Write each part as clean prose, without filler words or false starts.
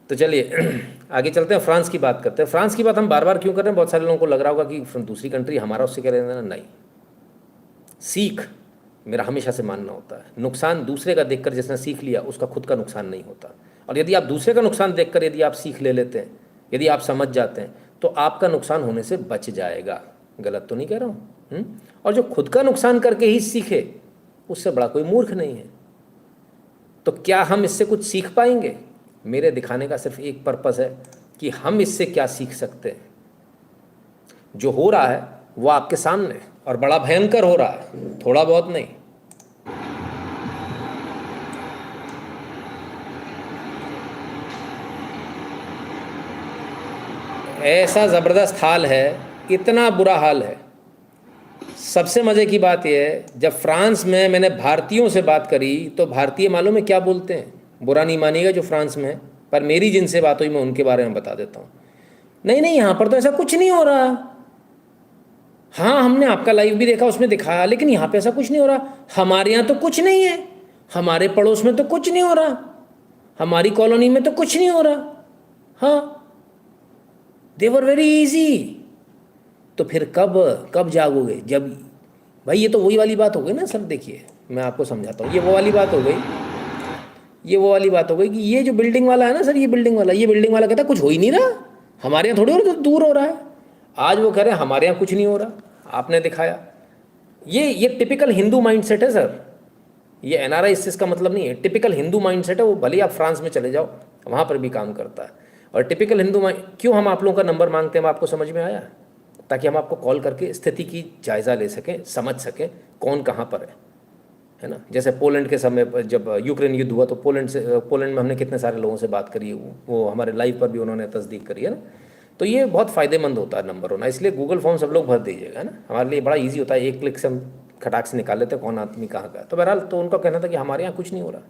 तो चलिए आगे चलते हैं, फ्रांस की बात करते हैं। फ्रांस की बात हम बार बार क्यों कर रहे हैं? बहुत सारे लोगों को लग रहा होगा कि दूसरी कंट्री हमारा उससे क्या लेना देना। नहीं, सीख मेरा हमेशा से मानना होता है, नुकसान दूसरे का देखकर जिसने सीख लिया उसका खुद का नुकसान नहीं होता। और यदि आप दूसरे का नुकसान देखकर यदि आप सीख ले लेते हैं, यदि आप समझ जाते हैं, तो आपका नुकसान होने से बच जाएगा। गलत तो नहीं कह रहा हूँ? और जो खुद का नुकसान करके ही सीखे, उससे बड़ा कोई मूर्ख नहीं है। तो क्या हम इससे कुछ सीख पाएंगे? मेरे दिखाने का सिर्फ एक पर्पस है कि हम इससे क्या सीख सकते हैं। जो हो रहा है वो आपके सामने है, और बड़ा भयंकर हो रहा है, थोड़ा बहुत नहीं। ऐसा ज़बरदस्त हाल है, इतना बुरा हाल है। सबसे मज़े की बात यह है, जब फ्रांस में मैंने भारतीयों से बात करी तो भारतीय मालूम है क्या बोलते हैं? बुरा नहीं मानिएगा जो फ्रांस में है, पर मेरी जिनसे बात हुई मैं उनके बारे में बता देता हूँ। नहीं नहीं, यहाँ पर तो ऐसा कुछ नहीं हो रहा। हाँ, हमने आपका लाइव भी देखा, उसमें दिखाया, लेकिन यहाँ पे ऐसा कुछ नहीं हो रहा। हमारे यहाँ तो कुछ नहीं है, हमारे पड़ोस में तो कुछ नहीं हो रहा, हमारी कॉलोनी में तो कुछ नहीं हो रहा। हाँ, दे वर वेरी इजी। तो फिर कब कब जागोगे? जब भाई, ये तो वही वाली बात हो गई ना सर। देखिए मैं आपको समझाता हूँ, ये वो वाली बात हो गई, ये वो वाली बात हो गई कि ये जो बिल्डिंग वाला है ना सर, ये बिल्डिंग वाला कहता है कुछ हो ही नहीं रहा, हमारे यहाँ थोड़ी हो रहा, तो दूर हो रहा है। आज वो कह रहे हैं हमारे यहाँ कुछ नहीं हो रहा, आपने दिखाया। ये टिपिकल हिंदू माइंडसेट है सर। ये एनआरआई इसका मतलब नहीं है, टिपिकल हिंदू माइंडसेट है। वो भले ही आप फ्रांस में चले जाओ, वहाँ पर भी काम करता है। और टिपिकल हिंदू माइंड, क्यों हम आप लोगों का नंबर मांगते हैं, आपको समझ में आया? ताकि हम आपको कॉल करके स्थिति की जायज़ा ले सकें, समझ सकें कौन कहाँ पर है ना। जैसे पोलैंड के समय पर जब यूक्रेन युद्ध हुआ, तो पोलैंड में हमने कितने सारे लोगों से बात करी, वो हमारे लाइव पर भी उन्होंने तस्दीक करी है ना। तो ये बहुत फ़ायदेमंद होता है नंबर होना, इसलिए गूगल फॉर्म सब लोग भर दीजिएगा, है ना। हमारे लिए बड़ा ईजी होता है, एक क्लिक से हम खटाक से निकाल लेते हैं कौन आदमी कहाँ का है। तो बहरहाल, तो उनका कहना था कि हमारे यहाँ कुछ नहीं हो रहा।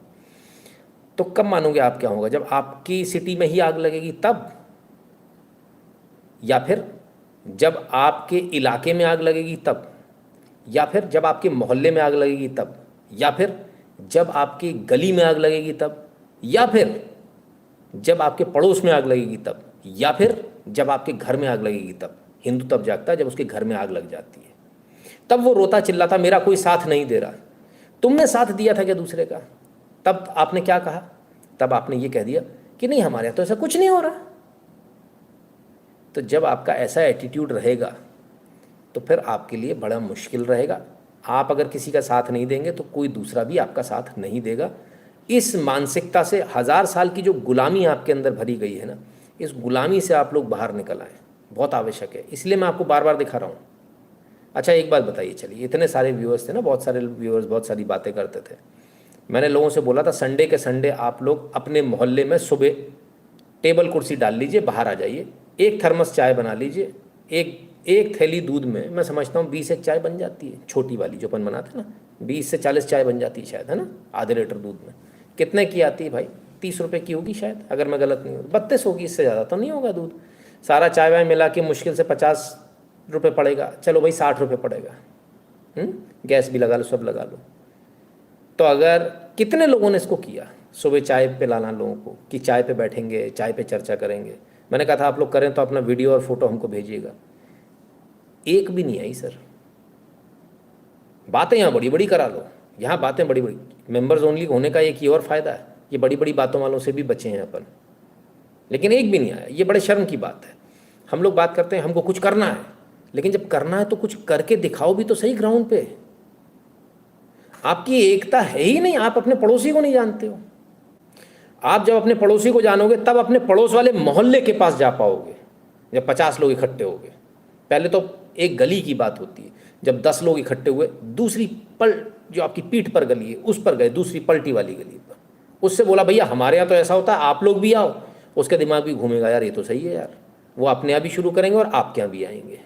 तो कब मानोगे आप क्या होगा? जब आपकी सिटी में ही आग लगेगी तब, या फिर जब आपके इलाके में आग लगेगी तब, या फिर जब आपके मोहल्ले में आग लगेगी तब, या फिर जब आपकी गली में आग लगेगी तब, या फिर जब आपके पड़ोस में आग लगेगी तब, या फिर जब आपके घर में आग लगेगी तब। हिंदू तब जागता है जब उसके घर में आग लग जाती है, तब वो रोता चिल्लाता मेरा कोई साथ नहीं दे रहा। तुमने साथ दिया था क्या दूसरे का? तब आपने क्या कहा? तब आपने ये कह दिया कि नहीं, हमारे यहाँ तो ऐसा कुछ नहीं हो रहा। तो जब आपका ऐसा एटीट्यूड रहेगा तो फिर आपके लिए बड़ा मुश्किल रहेगा। आप अगर किसी का साथ नहीं देंगे तो कोई दूसरा भी आपका साथ नहीं देगा। इस मानसिकता से, 1000 साल की जो गुलामी आपके अंदर भरी गई है ना, इस गुलामी से आप लोग बाहर निकल आएँ, बहुत आवश्यक है। इसलिए मैं आपको बार बार दिखा रहा हूँ। अच्छा एक बात बताइए, चलिए, इतने सारे व्यूअर्स थे ना, बहुत सारे व्यूअर्स बहुत सारी बातें करते थे। मैंने लोगों से बोला था संडे के संडे आप लोग अपने मोहल्ले में सुबह टेबल कुर्सी डाल लीजिए, बाहर आ जाइए, एक थर्मस चाय बना लीजिए, एक एक थैली दूध में मैं समझता हूँ 20 एक चाय बन जाती है, छोटी वाली जो अपन बनाते हैं ना, 20 से 40 चाय बन जाती है शायद, है ना, आधे लीटर दूध में। कितने की आती है भाई? 30 रुपये की होगी शायद, अगर मैं गलत नहीं हूँ, 32 होगी, इससे ज़्यादा तो नहीं होगा दूध। सारा चाय वाय मिला के मुश्किल से 50 रुपये पड़ेगा, चलो भाई 60 रुपये पड़ेगा। गैस भी लगा लो, सब लगा लो। तो अगर कितने लोगों ने इसको किया, सुबह चाय पिलाना लोगों को, कि चाय पे बैठेंगे, चाय पे चर्चा करेंगे। मैंने कहा था आप लोग करें तो अपना वीडियो और फोटो हमको भेजिएगा। एक भी नहीं आई सर। बातें यहाँ बड़ी बड़ी करा लो, यहाँ बातें बड़ी बड़ी। मेंबर्स ओनली होने का एक ही और फ़ायदा है, ये बड़ी बड़ी बातों वालों से भी बचे हैं अपन, लेकिन एक भी नहीं आया। ये बड़े शर्म की बात है। हम लोग बात करते हैं हमको कुछ करना है, लेकिन जब करना है तो कुछ करके दिखाओ भी तो सही ग्राउंड पे। आपकी एकता है ही नहीं, आप अपने पड़ोसी को नहीं जानते हो। आप जब अपने पड़ोसी को जानोगे तब अपने पड़ोस वाले मोहल्ले के पास जा पाओगे, जब 50 लोग इकट्ठे हो गए। पहले तो एक गली की बात होती है, जब 10 लोग इकट्ठे हुए, दूसरी पल जो आपकी पीठ पर गली है उस पर गए, दूसरी पलटी वाली गली पर, उससे बोला भैया हमारे यहाँ तो ऐसा होता है, आप लोग भी आओ। उसके दिमाग भी घूमेगा, यार ये तो सही है यार, वो अपने यहाँ भी शुरू करेंगे और आपके यहाँ भी आएंगे।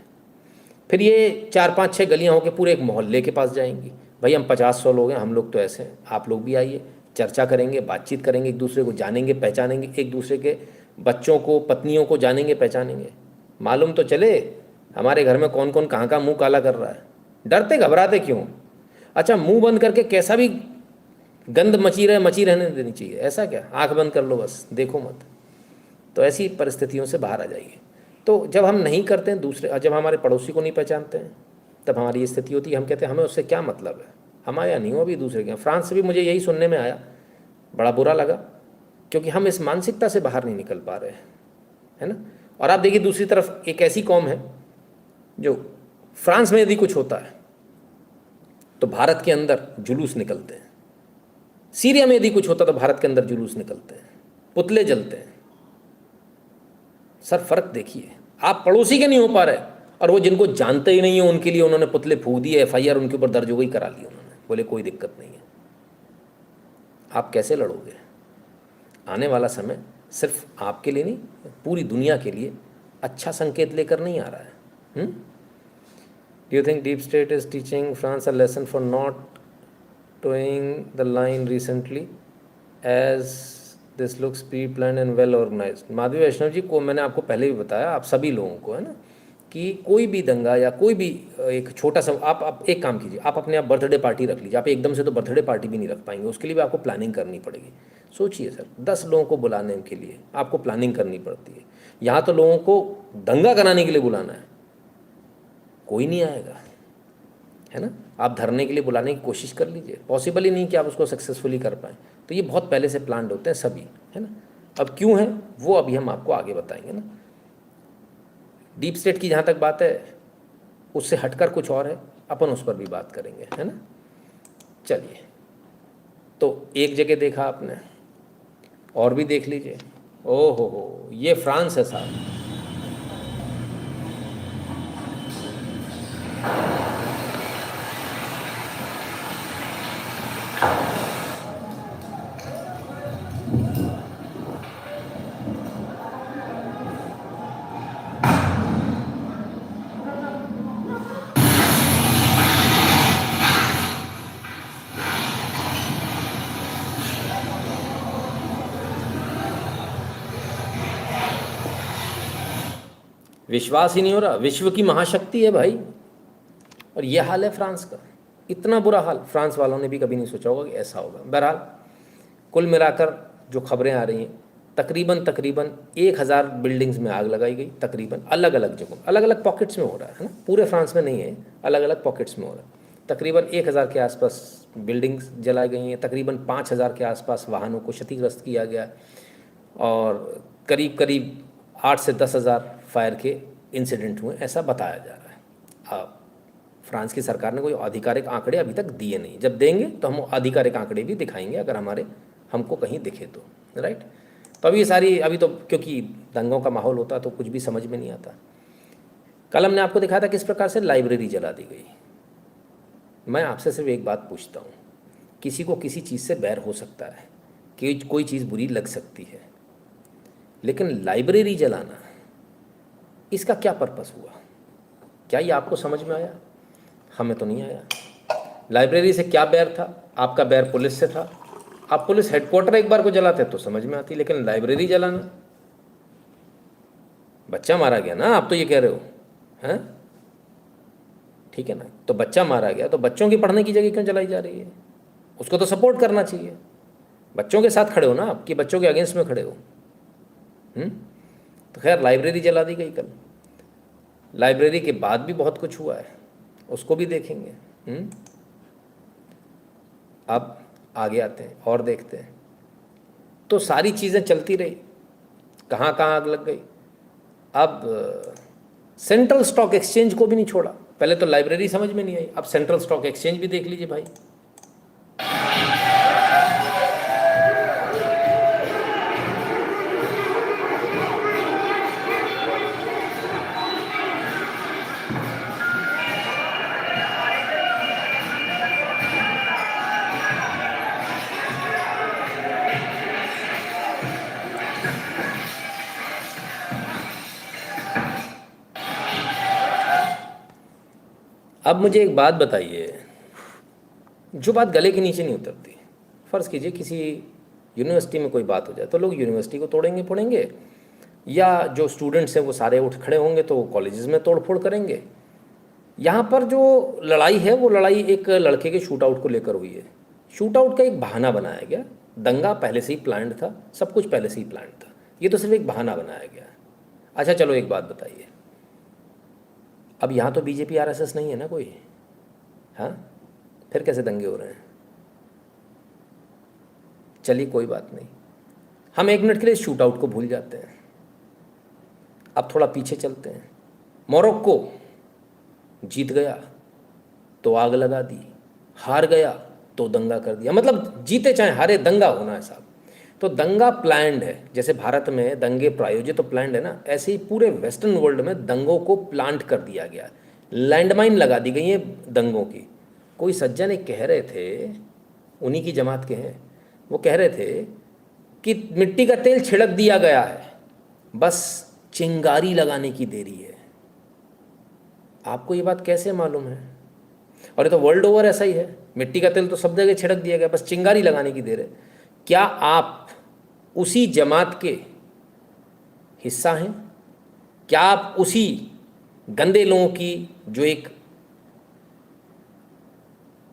फिर ये 4 5 6 गलियाँ होकर पूरे एक मोहल्ले के पास जाएंगी, भाई हम 50 100 लोग हैं, हम लोग तो ऐसे हैं, आप लोग भी आइए, चर्चा करेंगे, बातचीत करेंगे, एक दूसरे को जानेंगे पहचानेंगे, एक दूसरे के बच्चों को, पत्नियों को जानेंगे पहचानेंगे। मालूम तो चले हमारे घर में कौन कौन कहाँ का मुंह काला कर रहा है। डरते घबराते क्यों? अच्छा, मुंह बंद करके कैसा भी गंद मची रहने देनी चाहिए, ऐसा क्या? आंख बंद कर लो बस, देखो मत। तो ऐसी परिस्थितियों से बाहर आ जाइए। तो जब हम नहीं करते हैं दूसरे, जब हमारे पड़ोसी को नहीं पहचानते हैं, तब हमारी ये स्थिति होती है, हम कहते हैं हमें उससे क्या मतलब है, हमारा नहीं हो अभी दूसरे के। फ्रांस से भी मुझे यही सुनने में आया, बड़ा बुरा लगा, क्योंकि हम इस मानसिकता से बाहर नहीं निकल पा रहे हैं, है ना। और आप देखिए दूसरी तरफ एक ऐसी कौम है जो फ्रांस में यदि कुछ होता है तो भारत के अंदर जुलूस निकलते हैं, सीरिया में यदि कुछ होता तो भारत के अंदर जुलूस निकलते हैं, पुतले जलते हैं। सर फर्क देखिए, आप पड़ोसी के नहीं हो पा रहे और वो जिनको जानते ही नहीं है उनके लिए उन्होंने पुतले फूंक दिए, एफआईआर उनके ऊपर दर्ज हो गई, करा ली उन्होंने, बोले कोई दिक्कत नहीं है। आप कैसे लड़ोगे? आने वाला समय सिर्फ आपके लिए नहीं, पूरी दुनिया के लिए अच्छा संकेत लेकर नहीं आ रहा है। Do you think deep state is teaching France a lesson for not toeing the line recently as this looks pre plan and well organised? Madhavi Vaishnav ji को मैंने आपको पहले भी बताया, आप सभी लोगों को, है ना, कि कोई भी दंगा या कोई भी एक छोटा सा, आप एक काम कीजिए, आप अपने आप बर्थडे पार्टी रख लीजिए। आप एकदम से तो बर्थडे पार्टी भी नहीं रख पाएंगे, उसके लिए भी आपको प्लानिंग करनी पड़ेगी। सोचिए सर, 10 लोगों को बुलाने के लिए आपको प्लानिंग करनी पड़ती है। यहाँ तो लोगों को दंगा कराने के लिए बुलाना है, कोई नहीं आएगा, है ना। आप धरने के लिए बुलाने की कोशिश कर लीजिए, पॉसिबल ही नहीं कि आप उसको सक्सेसफुली कर पाएँ। तो ये बहुत पहले से प्लान्ड होते हैं सभी, है ना। अब क्यों है वो अभी हम आपको आगे बताएंगे ना। डीप स्टेट की जहाँ तक बात है, उससे हटकर कुछ और है, अपन उस पर भी बात करेंगे, है ना। चलिए, तो एक जगह देखा आपने, और भी देख लीजिए। ओ हो, ये फ्रांस है साहब। विश्वास ही नहीं हो रहा, विश्व की महाशक्ति है भाई, और ये हाल है फ्रांस का। इतना बुरा हाल फ्रांस वालों ने भी कभी नहीं सोचा होगा कि ऐसा होगा। बहरहाल कुल मिलाकर जो खबरें आ रही हैं, तकरीबन 1000 बिल्डिंग्स में आग लगाई गई, तकरीबन अलग अलग जगहों, अलग अलग पॉकेट्स में हो रहा है ना, पूरे फ्रांस में नहीं है, अलग अलग पॉकेट्स में हो रहा है। तकरीबन 1000 के आसपास बिल्डिंग्स जलाई गई हैं, तकरीबन 5000 के आसपास वाहनों को क्षतिग्रस्त किया गया, और करीब करीब 8 से 10,000 फायर के इंसिडेंट हुए, ऐसा बताया जा रहा है। अब फ्रांस की सरकार ने कोई आधिकारिक आंकड़े अभी तक दिए नहीं, जब देंगे तो हम आधिकारिक आंकड़े भी दिखाएंगे, अगर हमको कहीं दिखे तो, राइट। तो अभी सारी, अभी तो क्योंकि दंगों का माहौल होता तो कुछ भी समझ में नहीं आता। कल हमने आपको दिखाया था किस प्रकार से लाइब्रेरी जला दी गई। मैं आपसे सिर्फ एक बात पूछता हूँ, किसी को किसी चीज़ से बैर हो सकता है, कि कोई चीज़ बुरी लग सकती है, लेकिन लाइब्रेरी जलाना, इसका क्या पर्पस हुआ? क्या ये आपको समझ में आया? हमें तो नहीं आया। लाइब्रेरी से क्या बैर था? आपका बैर पुलिस से था। आप पुलिस हेडक्वार्टर एक बार को जलाते तो समझ में आती, लेकिन लाइब्रेरी जलाना, बच्चा मारा गया ना, आप तो ये कह रहे हो, हैं? ठीक है ना, तो बच्चा मारा गया तो बच्चों की पढ़ने की जगह क्यों जलाई जा रही है? उसको तो सपोर्ट करना चाहिए, बच्चों के साथ खड़े हो ना, आपकी बच्चों के अगेंस्ट में खड़े हो। तो खैर लाइब्रेरी जला दी गई कल। लाइब्रेरी के बाद भी बहुत कुछ हुआ है, उसको भी देखेंगे। अब आगे आते हैं और देखते हैं। तो सारी चीज़ें चलती रही, कहाँ कहाँ आग लग गई। अब सेंट्रल स्टॉक एक्सचेंज को भी नहीं छोड़ा। पहले तो लाइब्रेरी समझ में नहीं आई, अब सेंट्रल स्टॉक एक्सचेंज भी देख लीजिए भाई। अब मुझे एक बात बताइए, जो बात गले के नीचे नहीं उतरती। फ़र्ज़ कीजिए किसी यूनिवर्सिटी में कोई बात हो जाए तो लोग यूनिवर्सिटी को तोड़ेंगे फोड़ेंगे, या जो स्टूडेंट्स हैं वो सारे उठ खड़े होंगे तो कॉलेजेस में तोड़ फोड़ करेंगे। यहाँ पर जो लड़ाई है वो लड़ाई एक लड़के के शूट आउट को लेकर हुई है। शूट आउट का एक बहाना बनाया गया, दंगा पहले से ही प्लान्ड था, सब कुछ पहले से ही प्लान्ड था। ये तो सिर्फ एक बहाना बनाया गया है। अच्छा चलो एक बात बताइए, अब यहाँ तो बीजेपी आरएसएस नहीं है ना कोई, हाँ, फिर कैसे दंगे हो रहे हैं? चलिए कोई बात नहीं, हम 1 मिनट के लिए शूट आउट को भूल जाते हैं। अब थोड़ा पीछे चलते हैं। मोरक्को जीत गया तो आग लगा दी, हार गया तो दंगा कर दिया। मतलब जीते चाहे हारे दंगा होना है साहब। तो दंगा प्लान्ड है, जैसे भारत में दंगे प्रायोजित तो प्लान्ड है ना, ऐसे ही पूरे वेस्टर्न वर्ल्ड में दंगों को प्लांट कर दिया गया, लैंडमाइन लगा दी गई है दंगों की। कोई सज्जन एक कह रहे थे, उन्हीं की जमात के हैं, वो कह रहे थे कि मिट्टी का तेल छिड़क दिया गया है, बस चिंगारी लगाने की देरी है। आपको ये बात कैसे मालूम है? और ये तो वर्ल्ड ओवर ऐसा ही है, मिट्टी का तेल तो सब जगह छिड़क दिया गया, बस चिंगारी लगाने की देर है। क्या आप उसी जमात के हिस्सा हैं? क्या आप उसी गंदे लोगों की जो एक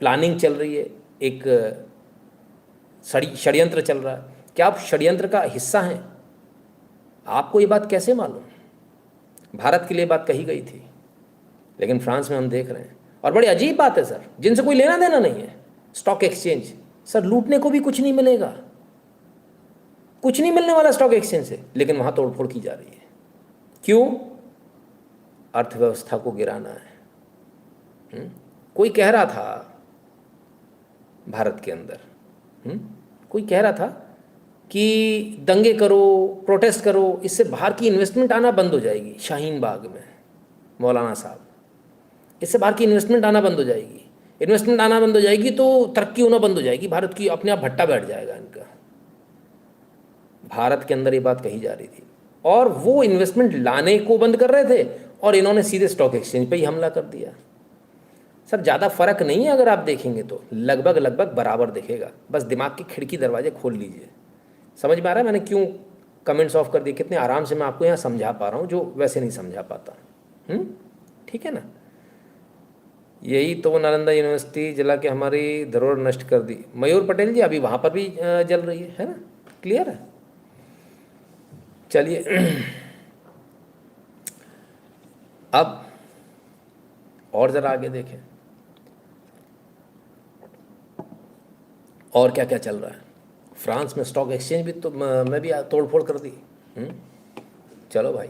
प्लानिंग चल रही है, एक षड्यंत्र चल रहा है, क्या आप षड्यंत्र का हिस्सा हैं? आपको ये बात कैसे मालूम? भारत के लिए बात कही गई थी, लेकिन फ्रांस में हम देख रहे हैं। और बड़ी अजीब बात है सर, जिनसे कोई लेना देना नहीं है, स्टॉक एक्सचेंज, सर लूटने को भी कुछ नहीं मिलेगा, कुछ नहीं मिलने वाला स्टॉक एक्सचेंज से, लेकिन वहां तोड़फोड़ की जा रही है। क्यों? अर्थव्यवस्था को गिराना है। कोई कह रहा था भारत के अंदर, कोई कह रहा था कि दंगे करो, प्रोटेस्ट करो, इससे बाहर की इन्वेस्टमेंट आना बंद हो जाएगी। शाहीन बाग में मौलाना साहब, इससे बाहर की इन्वेस्टमेंट आना बंद हो जाएगी, इन्वेस्टमेंट आना बंद हो जाएगी तो तरक्की होना बंद हो जाएगी भारत की, अपने आप भट्टा बैठ जाएगा इनका। भारत के अंदर ये बात कही जा रही थी, और वो इन्वेस्टमेंट लाने को बंद कर रहे थे, और इन्होंने सीधे स्टॉक एक्सचेंज पे ही हमला कर दिया। सर ज़्यादा फर्क नहीं है, अगर आप देखेंगे तो लगभग लगभग बराबर दिखेगा, बस दिमाग की खिड़की दरवाजे खोल लीजिए। समझ में आ रहा है मैंने क्यों कमेंट्स ऑफ कर दिए? कितने आराम से मैं आपको यहाँ समझा पा रहा हूँ जो वैसे नहीं समझा पाता। ठीक है ना? यही तो नालंदा यूनिवर्सिटी जला के हमारी धरोहर नष्ट कर दी। मयूर पटेल जी, अभी वहाँ पर भी जल रही है ना? क्लियर है? चलिए अब और ज़रा आगे देखें, और क्या क्या चल रहा है। फ्रांस में स्टॉक एक्सचेंज भी तो मैं भी तोड़फोड़ कर दी। चलो भाई,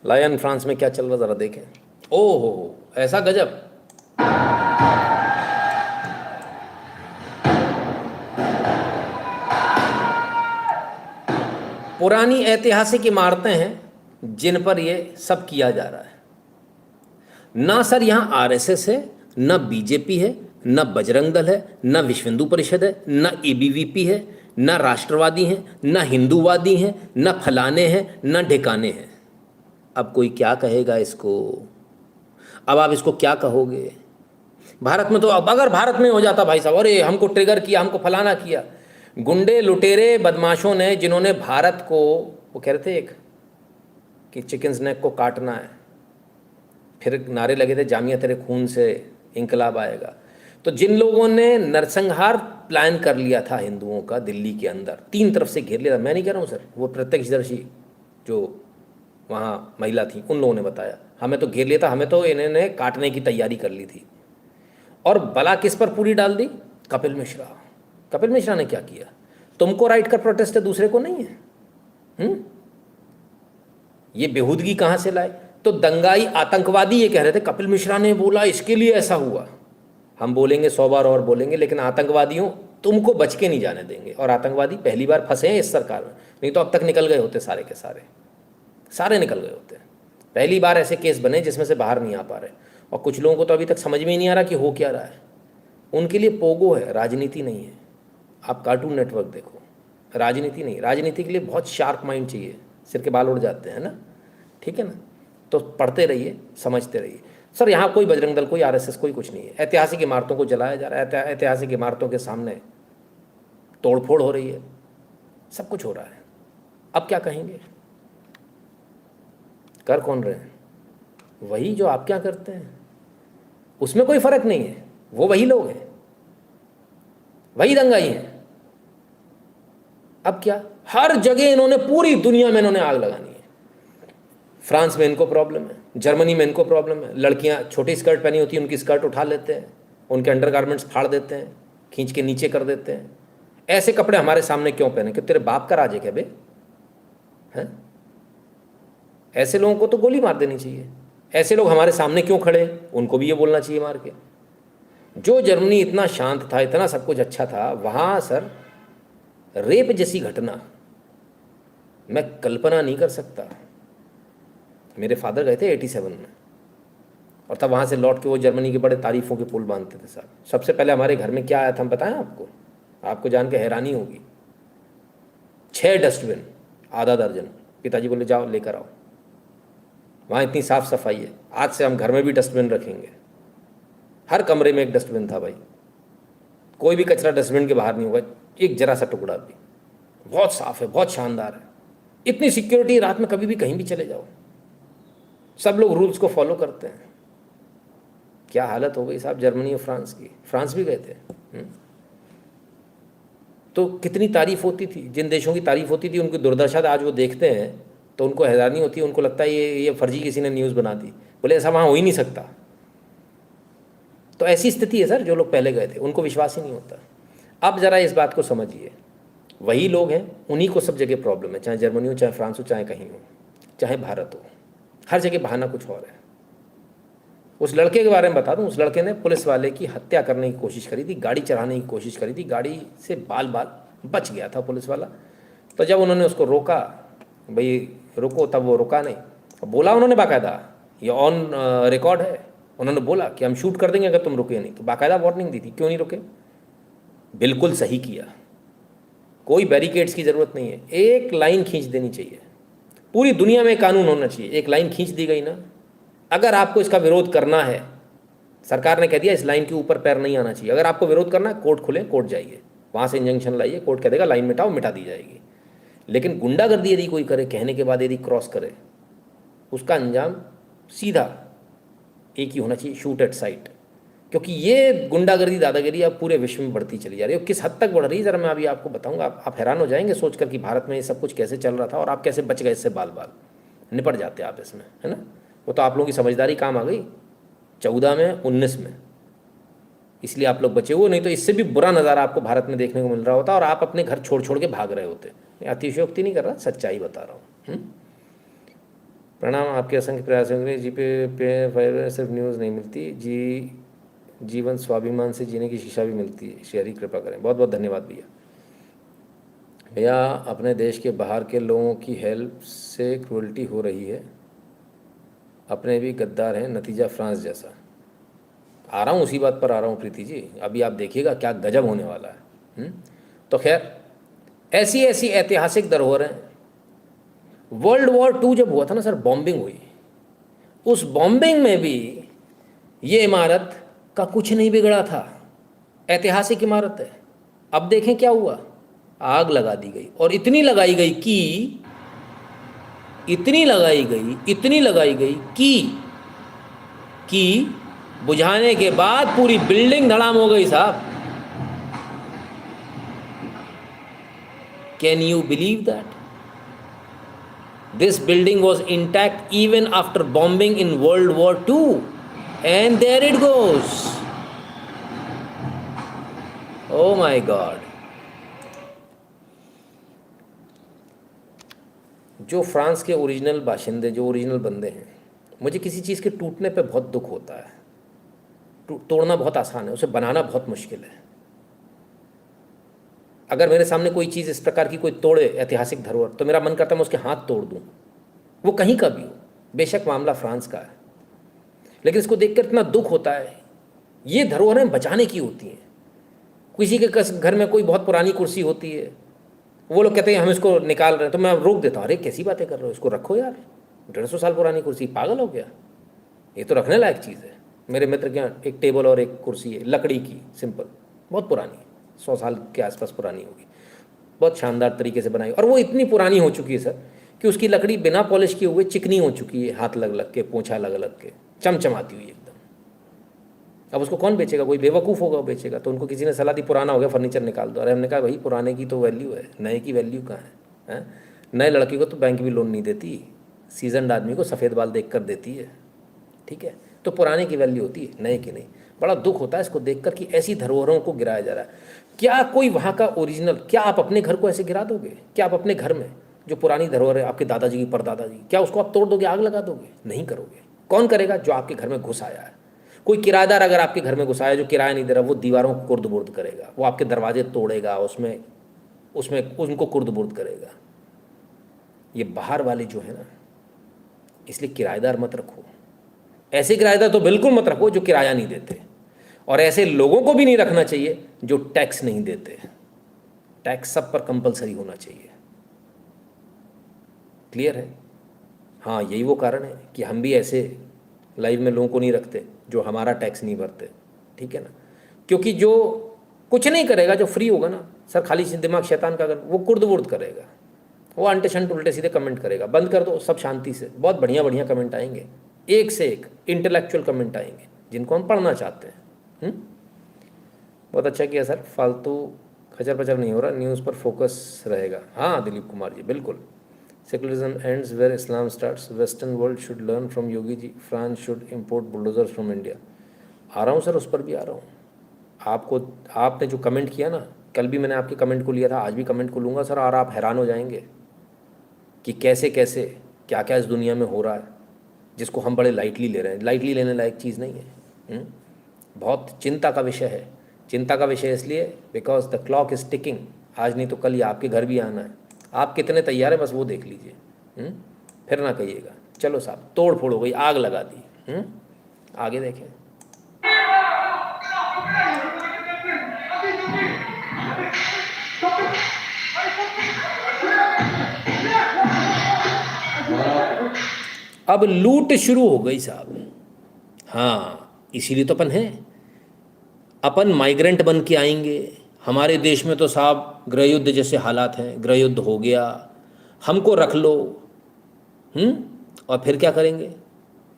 लायन फ्रांस में क्या चल रहा ज़रा देखें। ओहो, ऐसा गजब। पुरानी ऐतिहासिक इमारतें हैं जिन पर ये सब किया जा रहा है। ना सर यहाँ आरएसएस है, ना बीजेपी है, ना बजरंग दल है, ना विश्व हिंदू परिषद है, ना एबीवीपी है, ना राष्ट्रवादी हैं, ना हिंदूवादी हैं, ना फलाने हैं, ना ढिकाने हैं। अब कोई क्या कहेगा इसको? अब आप इसको क्या कहोगे? भारत में तो अब अगर भारत में हो जाता भाई साहब, अरे हमको ट्रिगर किया, हमको फलाना किया, गुंडे लुटेरे बदमाशों ने, जिन्होंने भारत को, वो कह रहे थे एक कि चिकन नेक को काटना है, फिर नारे लगे थे जामिया तेरे खून से इंकलाब आएगा। तो जिन लोगों ने नरसंहार प्लान कर लिया था हिंदुओं का दिल्ली के अंदर, 3 तरफ से घेर लिया था, मैं नहीं कह रहा हूँ सर, वो प्रत्यक्षदर्शी जो वहाँ महिला थी उन लोगों ने बताया, हमें तो घेर लिया था, हमें तो इन्होंने काटने की तैयारी कर ली थी। और बला किस पर पूरी डाल दी? कपिल मिश्रा। कपिल मिश्रा ने क्या किया? तुमको राइट का प्रोटेस्ट है, दूसरे को नहीं है। ये बेहूदगी कहाँ से लाए? तो दंगाई आतंकवादी ये कह रहे थे कपिल मिश्रा ने बोला इसके लिए ऐसा हुआ। हम बोलेंगे 100 बार और बोलेंगे, लेकिन आतंकवादियों तुमको बच के नहीं जाने देंगे। और आतंकवादी पहली बार फंसे हैं इस सरकार में, नहीं तो अब तक निकल गए होते सारे के सारे निकल गए होते। पहली बार ऐसे केस बने जिसमें से बाहर नहीं आ पा रहे, और कुछ लोगों को तो अभी तक समझ में ही नहीं आ रहा कि हो क्या रहा है। उनके लिए पोगो है, राजनीति नहीं है। आप कार्टून नेटवर्क देखो, राजनीति नहीं। राजनीति के लिए बहुत शार्प माइंड चाहिए, सिर के बाल उड़ जाते हैं ना, ठीक है ना? तो पढ़ते रहिए, समझते रहिए। सर यहाँ कोई बजरंग दल, कोई आरएसएस, कोई कुछ नहीं है। ऐतिहासिक इमारतों को जलाया जा रहा है, ऐतिहासिक इमारतों के सामने तोड़फोड़ हो रही है, सब कुछ हो रहा है। अब क्या कहेंगे? कर कौन रहे हैं? वही जो आप क्या करते हैं, उसमें कोई फर्क नहीं है। वो वही लोग हैं, वही दंगाई हैं। अब क्या, हर जगह इन्होंने, पूरी दुनिया में इन्होंने आग लगानी है। फ्रांस में इनको प्रॉब्लम है, जर्मनी में इनको प्रॉब्लम है, लड़कियां छोटी स्कर्ट पहनी होती है उनकी स्कर्ट उठा लेते हैं, उनके अंडरगारमेंट्स फाड़ देते हैं, खींच के नीचे कर देते हैं। ऐसे कपड़े हमारे सामने क्यों पहने, कि तेरे बाप का राज है क्या बे? हैं? ऐसे लोगों को तो गोली मार देनी चाहिए। ऐसे लोग हमारे सामने क्यों खड़े, उनको भी ये बोलना चाहिए मार के। जो जर्मनी इतना शांत था, इतना सब कुछ अच्छा था, वहाँ सर रेप जैसी घटना मैं कल्पना नहीं कर सकता। मेरे फादर गए थे 87 में, और तब वहाँ से लौट के वो जर्मनी के बड़े तारीफ़ों के पुल बांधते थे साहब। सबसे पहले हमारे घर में क्या आया था हम बताएं आपको, आपको जान के हैरानी होगी। 6 डस्टबिन, आधा दर्जन। पिताजी बोले जाओ लेकर आओ। वहाँ इतनी साफ़ सफाई है, आज से हम घर में भी डस्टबिन रखेंगे। हर कमरे में एक डस्टबिन था भाई, कोई भी कचरा डस्टबिन के बाहर नहीं होगा, एक जरा सा टुकड़ा भी। बहुत साफ़ है, बहुत शानदार है। इतनी सिक्योरिटी, रात में कभी भी कहीं भी चले जाओ, सब लोग रूल्स को फॉलो करते हैं। क्या हालत हो गई साहब जर्मनी और फ्रांस की। फ्रांस भी गए थे। तो कितनी तारीफ होती थी, जिन देशों की तारीफ होती थी उनकी दुर्दशा आज वो देखते हैं तो उनको हैरानी होती है, उनको लगता है ये फर्जी किसी ने न्यूज़ बना दी। बोले ऐसा वहाँ हो ही नहीं सकता। तो ऐसी स्थिति है सर, जो लोग पहले गए थे उनको विश्वास ही नहीं होता। अब ज़रा इस बात को समझिए, वही लोग हैं, उन्हीं को सब जगह प्रॉब्लम है, चाहे जर्मनी हो, चाहे फ्रांस हो, चाहे कहीं हो, चाहे भारत हो, हर जगह बहाना कुछ और है। उस लड़के के बारे में बता दूं, उस लड़के ने पुलिस वाले की हत्या करने की कोशिश करी थी, गाड़ी चढ़ाने की कोशिश करी थी, गाड़ी से बाल बाल बच गया था पुलिस वाला। तो जब उन्होंने उसको रोका, भाई रुको, तब वो रुका नहीं। बोला उन्होंने बाकायदा, ये ऑन रिकॉर्ड है, उन्होंने बोला कि हम शूट कर देंगे अगर तुम रुके नहीं। तो बाकायदा वार्निंग दी थी, क्यों नहीं रुके। बिल्कुल सही किया, कोई बैरिकेड्स की ज़रूरत नहीं है, एक लाइन खींच देनी चाहिए। पूरी दुनिया में कानून होना चाहिए, एक लाइन खींच दी गई ना, अगर आपको इसका विरोध करना है, सरकार ने कह दिया इस लाइन के ऊपर पैर नहीं आना चाहिए, अगर आपको विरोध करना है कोर्ट खुले, कोर्ट जाइए, वहाँ से इंजंक्शन लाइए, कोर्ट कह देगा लाइन मिटाओ, मिटा दी जाएगी। लेकिन गुंडागर्दी यदि कोई करे, कहने के बाद यदि क्रॉस करे, उसका अंजाम सीधा एक ही होना चाहिए, शूट एट साइट। क्योंकि ये गुंडागर्दी, दादागिरी अब पूरे विश्व में बढ़ती चली जा रही है। किस हद तक बढ़ रही है ज़रा मैं अभी आपको बताऊंगा, आप हैरान हो जाएंगे सोचकर कि भारत में ये सब कुछ कैसे चल रहा था और आप कैसे बच गए इससे, बाल बाल निपट जाते आप इसमें, है ना। वो तो आप लोगों की समझदारी काम आ गई 14 में 19 में, इसलिए आप लोग बचे हुए, नहीं तो इससे भी बुरा नज़ारा आपको भारत में देखने को मिल रहा होता और आप अपने घर छोड़ छोड़ के भाग रहे होते। अतिशयोक्ति नहीं कर रहा, सच्चाई बता रहा हूँ। प्रणाम, आपके असंख्य प्रयासों के लिए जी पे फाइबर सिर्फ न्यूज़ नहीं मिलती, जीवन स्वाभिमान से जीने की शिक्षा भी मिलती है। शेयरी कृपा करें। बहुत बहुत धन्यवाद भैया। भैया अपने देश के बाहर के लोगों की हेल्प से क्रूअल्टी हो रही है, अपने भी गद्दार हैं, नतीजा फ्रांस जैसा। आ रहा हूँ उसी बात पर आ रहा हूँ प्रीति जी, अभी आप देखिएगा क्या गजब होने वाला है। तो खैर ऐसी ऐसी ऐतिहासिक धरोहरें। वर्ल्ड वॉर 2 जब हुआ था ना सर, बॉम्बिंग हुई, उस बॉम्बिंग में भी ये इमारत का कुछ नहीं बिगड़ा था, ऐतिहासिक इमारत है। अब देखें क्या हुआ, आग लगा दी गई, और इतनी लगाई गई कि बुझाने के बाद पूरी बिल्डिंग धड़ाम हो गई साहब। Can you believe that? This building was intact even after bombing in World War II, and there it goes. Oh my God. जो फ्रांस के ओरिजिनल बाशिंदे, जो ओरिजिनल बंदे हैं, मुझे किसी चीज़ के टूटने पे बहुत दुख होता है। तोड़ना बहुत आसान है, उसे बनाना बहुत मुश्किल है। अगर मेरे सामने कोई चीज़ इस प्रकार की कोई तोड़े, ऐतिहासिक धरोहर, तो मेरा मन करता है मैं उसके हाथ तोड़ दूं, वो कहीं का भी हो। बेशक मामला फ्रांस का है, लेकिन इसको देखकर इतना दुख होता है। ये धरोहरें बचाने की होती हैं। किसी के घर में कोई बहुत पुरानी कुर्सी होती है, वो लोग कहते हैं हम इसको निकाल रहे हैं, तो मैं रोक देता हूँ, अरे कैसी बातें कर रहे हो, इसको रखो यार, 150 साल पुरानी कुर्सी, पागल हो गया, ये तो रखने लायक चीज़ है। मेरे मित्र के यहाँ एक टेबल और एक कुर्सी है, लकड़ी की, सिंपल, बहुत पुरानी, 100 साल के आसपास पुरानी होगी, बहुत शानदार तरीके से बनाई, और वो इतनी पुरानी हो चुकी है सर कि उसकी लकड़ी बिना पॉलिश किए हुए चिकनी हो चुकी है, हाथ लग लग के, पोंछा लग लग के, चमचमाती हुई एकदम। अब उसको कौन बेचेगा? कोई बेवकूफ़ होगा वो बेचेगा। तो उनको किसी ने सलाह दी पुराना हो गया फर्नीचर निकाल दो। अरे हमने कहा भाई पुराने की तो वैल्यू है, नए की वैल्यू कहाँ है? हैं? नए लड़की को तो बैंक भी लोन नहीं देती, सीजनड आदमी को सफ़ेद बाल देख कर देती है। ठीक है, तो पुराने की वैल्यू होती है, नए की नहीं। बड़ा दुख होता है इसको देखकर कि ऐसी धरोहरों को गिराया जा रहा है। क्या कोई वहाँ का ओरिजिनल, क्या आप अपने घर को ऐसे गिरा दोगे? क्या आप अपने घर में जो पुरानी धरोहर है आपके दादाजी की परदादा जी, क्या उसको आप तोड़ दोगे, आग लगा दोगे? नहीं करोगे। कौन करेगा? जो आपके घर में घुस आया है। कोई किराएदार अगर आपके घर में घुस आया जो किराया नहीं दे रहा, वो दीवारों को कुर्द बुर्द करेगा, वो आपके दरवाजे तोड़ेगा, उसमें उसमें उनको कुर्द बुर्द करेगा। ये बाहर वाले जो है ना, इसलिए किराएदार मत रखो। ऐसे किराएदार तो बिल्कुल मत रखो जो किराया नहीं देते, और ऐसे लोगों को भी नहीं रखना चाहिए जो टैक्स नहीं देते। टैक्स सब पर कंपलसरी होना चाहिए। क्लियर है? हाँ, यही वो कारण है कि हम भी ऐसे लाइव में लोगों को नहीं रखते जो हमारा टैक्स नहीं भरते। ठीक है ना? क्योंकि जो कुछ नहीं करेगा, जो फ्री होगा ना सर, खाली दिमाग शैतान का, अगर वो कुर्द वुर्द करेगा, वो अंटे शंट उल्टे सीधे कमेंट करेगा। बंद कर दो सब शांति से, बहुत बढ़िया बढ़िया कमेंट आएंगे, एक से एक इंटेलेक्चुअल कमेंट आएंगे जिनको हम पढ़ना चाहते हैं। बहुत अच्छा किया सर, फालतू खचर पचर नहीं हो रहा, न्यूज़ पर फोकस रहेगा। हाँ दिलीप कुमार जी, बिल्कुल। Secularism ends where Islam starts, western world should learn from Yogi ji, France should import bulldozers from India. आ रहा हूँ सर, उस पर भी आ रहा हूँ। आपको, आपने जो कमेंट किया ना, कल भी मैंने आपके कमेंट को लिया था, आज भी कमेंट को लूँगा सर, और आप हैरान हो जाएंगे कि कैसे कैसे क्या क्या इस दुनिया में हो रहा है जिसको हम बड़े लाइटली ले रहे हैं। लाइटली लेने लायक चीज़ नहीं है। बहुत चिंता का विषय है। चिंता का विषय इसलिए because the clock is ticking. आज नहीं तो कल ये आपके घर भी आना है। आप कितने तैयार हैं बस वो देख लीजिए। फिर ना कहिएगा चलो साहब तोड़ फोड़ हो गई, आग लगा दी। आगे देखें। अब लूट शुरू हो गई साहब। हाँ, इसीलिए तो अपन है, अपन माइग्रेंट बन के आएंगे। हमारे देश में तो साहब गृह युद्ध जैसे हालात हैं, गृह युद्ध हो गया, हमको रख लो। और फिर क्या करेंगे?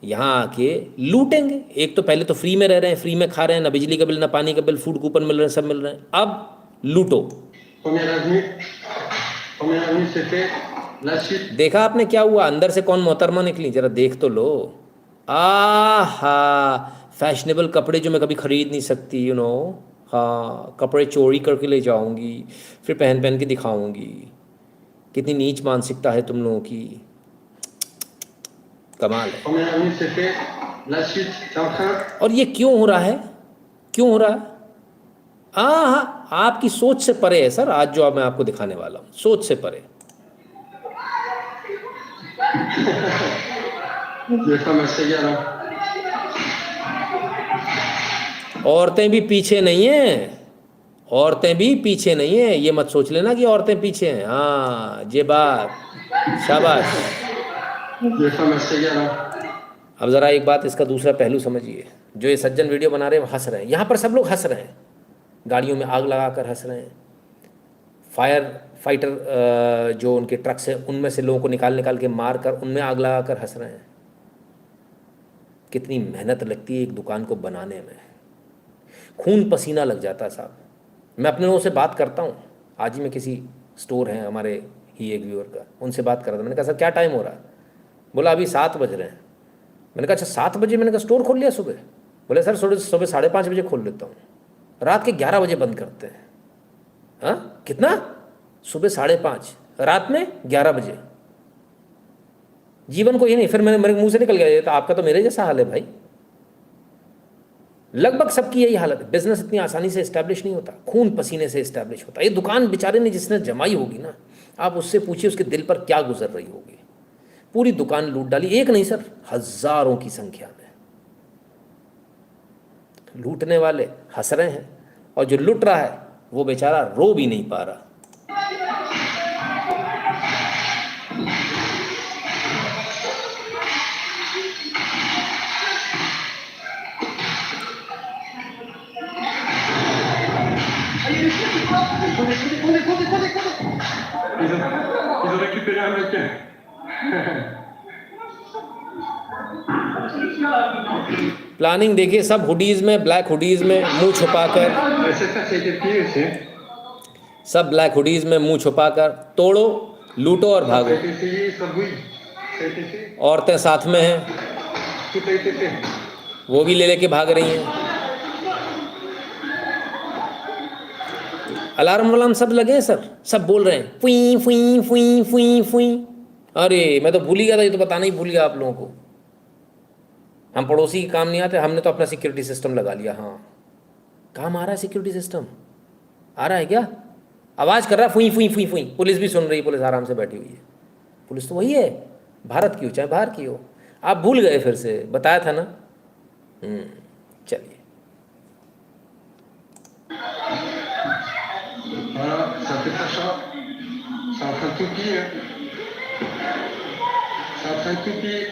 यहाँ आके लूटेंगे। एक तो पहले तो फ्री में रह रहे हैं, फ्री में खा रहे हैं, ना बिजली का बिल ना पानी का बिल, फूड कूपन मिल रहे हैं, सब मिल रहे हैं। अब लूटो। देखा आपने क्या हुआ? अंदर से कौन मोहतरमा निकली, जरा देख तो लो। आहा, फैशनेबल कपड़े जो मैं कभी खरीद नहीं सकती, यू नो। हाँ, कपड़े चोरी करके ले जाऊंगी, फिर पहन पहन के दिखाऊंगी। कितनी नीच मानसिकता है तुम लोगों की, कमाल है। और ये क्यों हो रहा है? क्यों हो रहा है? हाँ, आपकी सोच से परे है सर। आज जो अब मैं आपको दिखाने वाला हूँ, सोच से परे। औरतें भी पीछे नहीं हैं, औरतें भी पीछे नहीं हैं। ये मत सोच लेना कि औरतें पीछे हैं। हाँ, ये बात, शाबाश। अब ज़रा एक बात, इसका दूसरा पहलू समझिए। जो ये सज्जन वीडियो बना रहे हैं हंस रहे हैं, यहाँ पर सब लोग हंस रहे हैं, गाड़ियों में आग लगाकर हंस रहे हैं। फायर फाइटर जो उनके ट्रक्स हैं उनमें से लोगों को निकाल निकाल के मार कर उनमें आग लगाकर हंस रहे हैं। कितनी मेहनत लगती है एक दुकान को बनाने में, खून पसीना लग जाता है साहब। मैं अपने लोगों से बात करता हूँ। आज ही मैं किसी स्टोर हैं हमारे ही एक व्यूअर का, उनसे बात कर रहा था। मैंने कहा सर क्या टाइम हो रहा है? बोला अभी 7 बज रहे हैं। मैंने कहा अच्छा 7 बजे? मैंने कहा स्टोर खोल लिया सुबह? बोले सर सुबह 5:30 बजे खोल लेता हूँ, रात के 11 बजे बंद करते हैं। हाँ कितना? सुबह 5:30, रात में 11 बजे। जीवन को ये नहीं। फिर मेरे मुंह से निकल गया तो आपका तो मेरे जैसा हाल है भाई। लगभग सबकी यही हालत है। बिजनेस इतनी आसानी से इस्टेब्लिश नहीं होता, खून पसीने से इस्टेब्लिश होता है। ये दुकान बेचारे ने जिसने जमाई होगी ना, आप उससे पूछिए उसके दिल पर क्या गुजर रही होगी। पूरी दुकान लूट डाली, एक नहीं सर, हजारों की संख्या में। लूटने वाले हंस रहे हैं और जो लूट रहा है वो बेचारा रो भी नहीं पा रहा। Ils ont récupéré un mannequin. Planning देखिए, सब हुडीज में, ब्लैक हुडीज में मुंह छुपाकर, Mas você está sem ter sim? सब ब्लैक हुडीज में मुंह छुपाकर तोड़ो, लूटो और भागो। Sem ter सब हुई sem ter औरतें साथ में हैं, tu tem ter वो भी ले लेके भाग रही हैं। अलार्म वलार्म सब लगे हैं सर, सब बोल रहे हैं फुई फुई फुई फुई फुई। अरे मैं तो भूल ही गया था, ये तो बताना ही भूल गया आप लोगों को। हम पड़ोसी के काम नहीं आते, हमने तो अपना सिक्योरिटी सिस्टम लगा लिया। हाँ, काम आ रहा है सिक्योरिटी सिस्टम, आ रहा है क्या? आवाज़ कर रहा है फुई फुई फुई फुई, पुलिस भी सुन रही, पुलिस आराम से बैठी हुई है। पुलिस तो वही है, भारत की हो चाहे बाहर की हो। आप भूल गए, फिर से बताया था ना। चलिए, ça fait pas ça. Ça en train de tout pire. Ça en train de tout pire.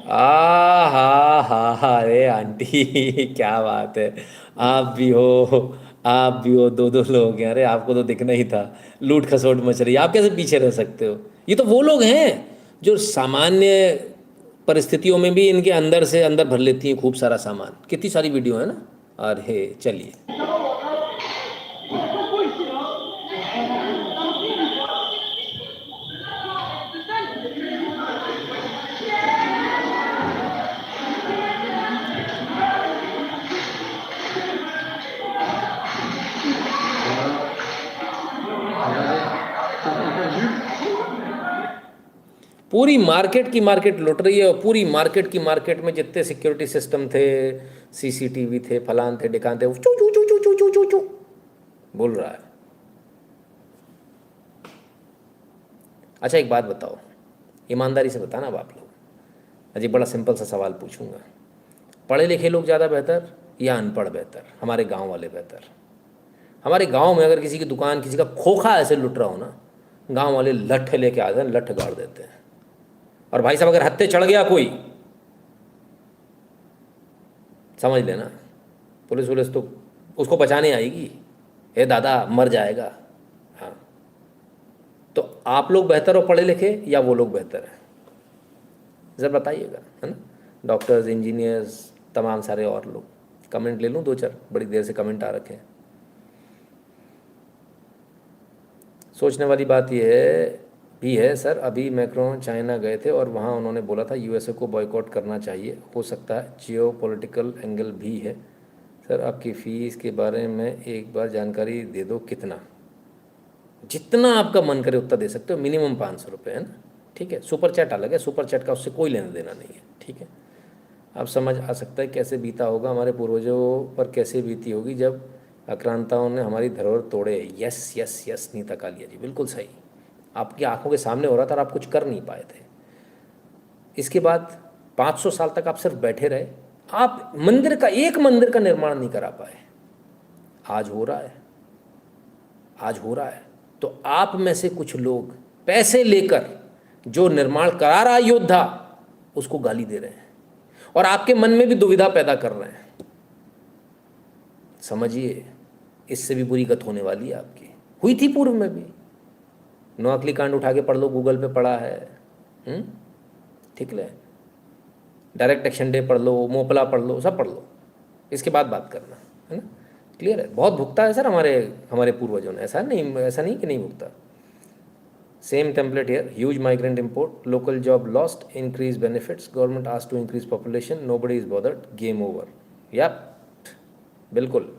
हा, अरे आंटी क्या बात है, आप भी हो, आप भी हो, दो दो लोग हैं। अरे आपको तो दिखना ही था, लूट खसोट मच रही है, आप कैसे पीछे रह सकते हो? ये तो वो लोग हैं जो सामान्य परिस्थितियों में भी इनके अंदर से अंदर भर लेती हैं खूब सारा सामान। कितनी सारी वीडियो है ना। अरे चलिए, पूरी मार्केट की मार्केट लुट रही है, और पूरी मार्केट की मार्केट में जितने सिक्योरिटी सिस्टम थे, सीसीटीवी थे, फलान थे, डिकान थे, वो चू चू चू चू चू चू चू चू बोल रहा है। अच्छा एक बात बताओ, ईमानदारी से बताना अब आप लोग। अजी बड़ा सिंपल सा सवाल पूछूंगा, पढ़े लिखे लोग ज़्यादा बेहतर या अनपढ़ बेहतर? हमारे गांव वाले बेहतर? हमारे गांव में अगर किसी की दुकान, किसी का खोखा ऐसे लुट रहा हो ना, गांव वाले लठ लेके आते हैं, लठ गाड़ देते हैं। और भाई साहब अगर हत्थे चढ़ गया कोई, समझ लेना पुलिस वुलिस तो उसको बचाने आएगी, हे दादा मर जाएगा। हाँ, तो आप लोग बेहतर हो पढ़े लिखे या वो लोग बेहतर हैं? ज़रा बताइएगा, है ना। डॉक्टर्स, इंजीनियर्स, तमाम सारे और लोग। कमेंट ले लूँ दो चार, बड़ी देर से कमेंट आ रखे हैं। सोचने वाली बात यह है भी है सर, अभी मैक्रोन चाइना गए थे और वहाँ उन्होंने बोला था यूएसए को बॉयकॉट करना चाहिए। हो सकता है जियो पॉलिटिकल एंगल भी है। सर आपकी फ़ीस के बारे में एक बार जानकारी दे दो। कितना? जितना आपका मन करे उतना दे सकते हो, मिनिमम 500 रुपये, है ना। ठीक है, सुपर चैट अलग है, सुपर चैट का उससे कोई लेना देना नहीं है। ठीक है, आप समझ आ सकता है कैसे बीता होगा हमारे पूर्वजों पर, कैसे बीती होगी जब आक्रांताओं ने हमारी धरोहर तोड़े। Yes yes yes Neeta Kalia ji, बिल्कुल सही। आपकी आंखों के सामने हो रहा था और आप कुछ कर नहीं पाए थे। इसके बाद 500 साल तक आप सिर्फ बैठे रहे, आप मंदिर का, एक मंदिर का निर्माण नहीं करा पाए। आज हो रहा है, आज हो रहा है। तो आप में से कुछ लोग पैसे लेकर जो निर्माण करा रहा योद्धा, उसको गाली दे रहे हैं और आपके मन में भी दुविधा पैदा कर रहे हैं। समझिए, इससे भी बुरी गत होने वाली है आपकी। हुई थी पूर्व में भी। नोअखली कांड उठा के पढ़ लो, गूगल पे पढ़ा है। ठीक है, डायरेक्ट एक्शन डे पढ़ लो, मोपला पढ़ लो, सब पढ़ लो, इसके बाद बात करना, है ना। क्लियर है, बहुत भुगता है सर हमारे पूर्वजों ने। ऐसा नहीं कि नहीं भुगता। Same template here, huge migrant import, local job lost, increase benefits, government asked to increase population, nobody is bothered, game over. या बिल्कुल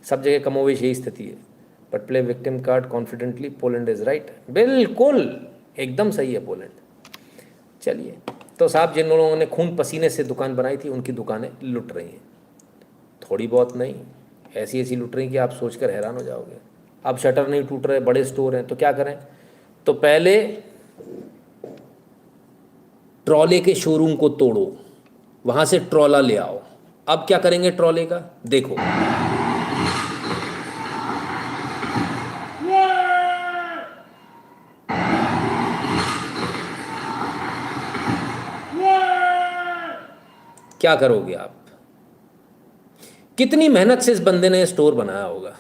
सब जगह कमोवेश यही स्थिति है। But play victim card confidently, Poland is right. बिल्कुल एकदम सही है पोलैंड। चलिए, तो साहब जिन लोगों ने खून पसीने से दुकान बनाई थी, उनकी दुकानें लुट रही हैं। थोड़ी बहुत नहीं, ऐसी ऐसी लुट रही कि आप सोचकर हैरान हो जाओगे। अब शटर नहीं टूट रहे, बड़े स्टोर हैं, तो क्या करें? तो पहले ट्रॉले के शोरूम को तोड़ो, वहाँ से ट्रॉला ले आओ। अब क्या करेंगे ट्रॉले का? देखो, क्या करोगे आप? कितनी मेहनत से इस बंदे ने स्टोर बनाया होगा।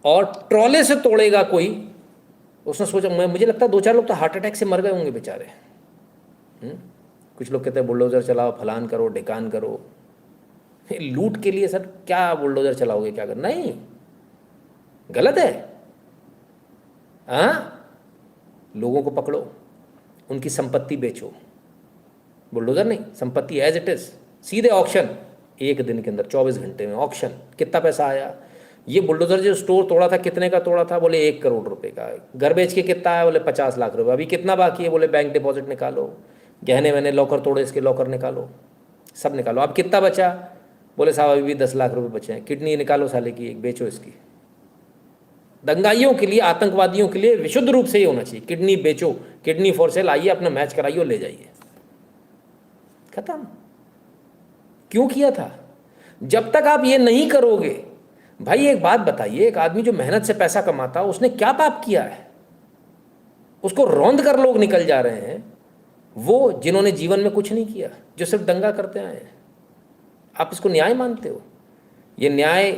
और ट्रॉले से तोड़ेगा कोई, उसने सोचा, मुझे लगता है 2-4 लोग तो हार्ट अटैक से मर गए होंगे बेचारे। कुछ लोग कहते हैं बुलडोज़र चलाओ, फलान करो, ढिकान करो। लूट के लिए सर क्या बुलडोज़र चलाओगे, क्या कर? नहीं, गलत है। हाँ, लोगों को पकड़ो, उनकी संपत्ति बेचो, बुलडोज़र नहीं, संपत्ति एज इट इज़, सीधे ऑक्शन, एक दिन के अंदर 24 घंटे में ऑक्शन। कितना पैसा आया? ये बुलडोज़र जो स्टोर तोड़ा था, कितने का तोड़ा था? बोले 1 करोड़ रुपए का। घर बेच के कितना आया? बोले 50 लाख रुपए। अभी कितना बाकी है? बोले बैंक डिपॉजिट निकालो, गहने वहने, लॉकर तोड़े इसके लॉकर निकालो, सब निकालो। अब कितना बचा? बोले साहब अभी भी 10 लाख रुपए बचे हैं। किडनी निकालो साले की एक, बेचो इसकी। दंगाइयों के लिए, आतंकवादियों के लिए विशुद्ध रूप से ही होना चाहिए, किडनी बेचो, किडनी फॉर सेल, आइए अपना मैच कराइए और ले जाइए, खत्म। क्यों किया था? जब तक आप ये नहीं करोगे, भाई एक बात बताइए, एक आदमी जो मेहनत से पैसा कमाता है उसने क्या पाप किया है? उसको रौंद कर लोग निकल जा रहे हैं, वो जिन्होंने जीवन में कुछ नहीं किया, जो सिर्फ दंगा करते आए हैं। आप इसको न्याय मानते हो? ये न्याय,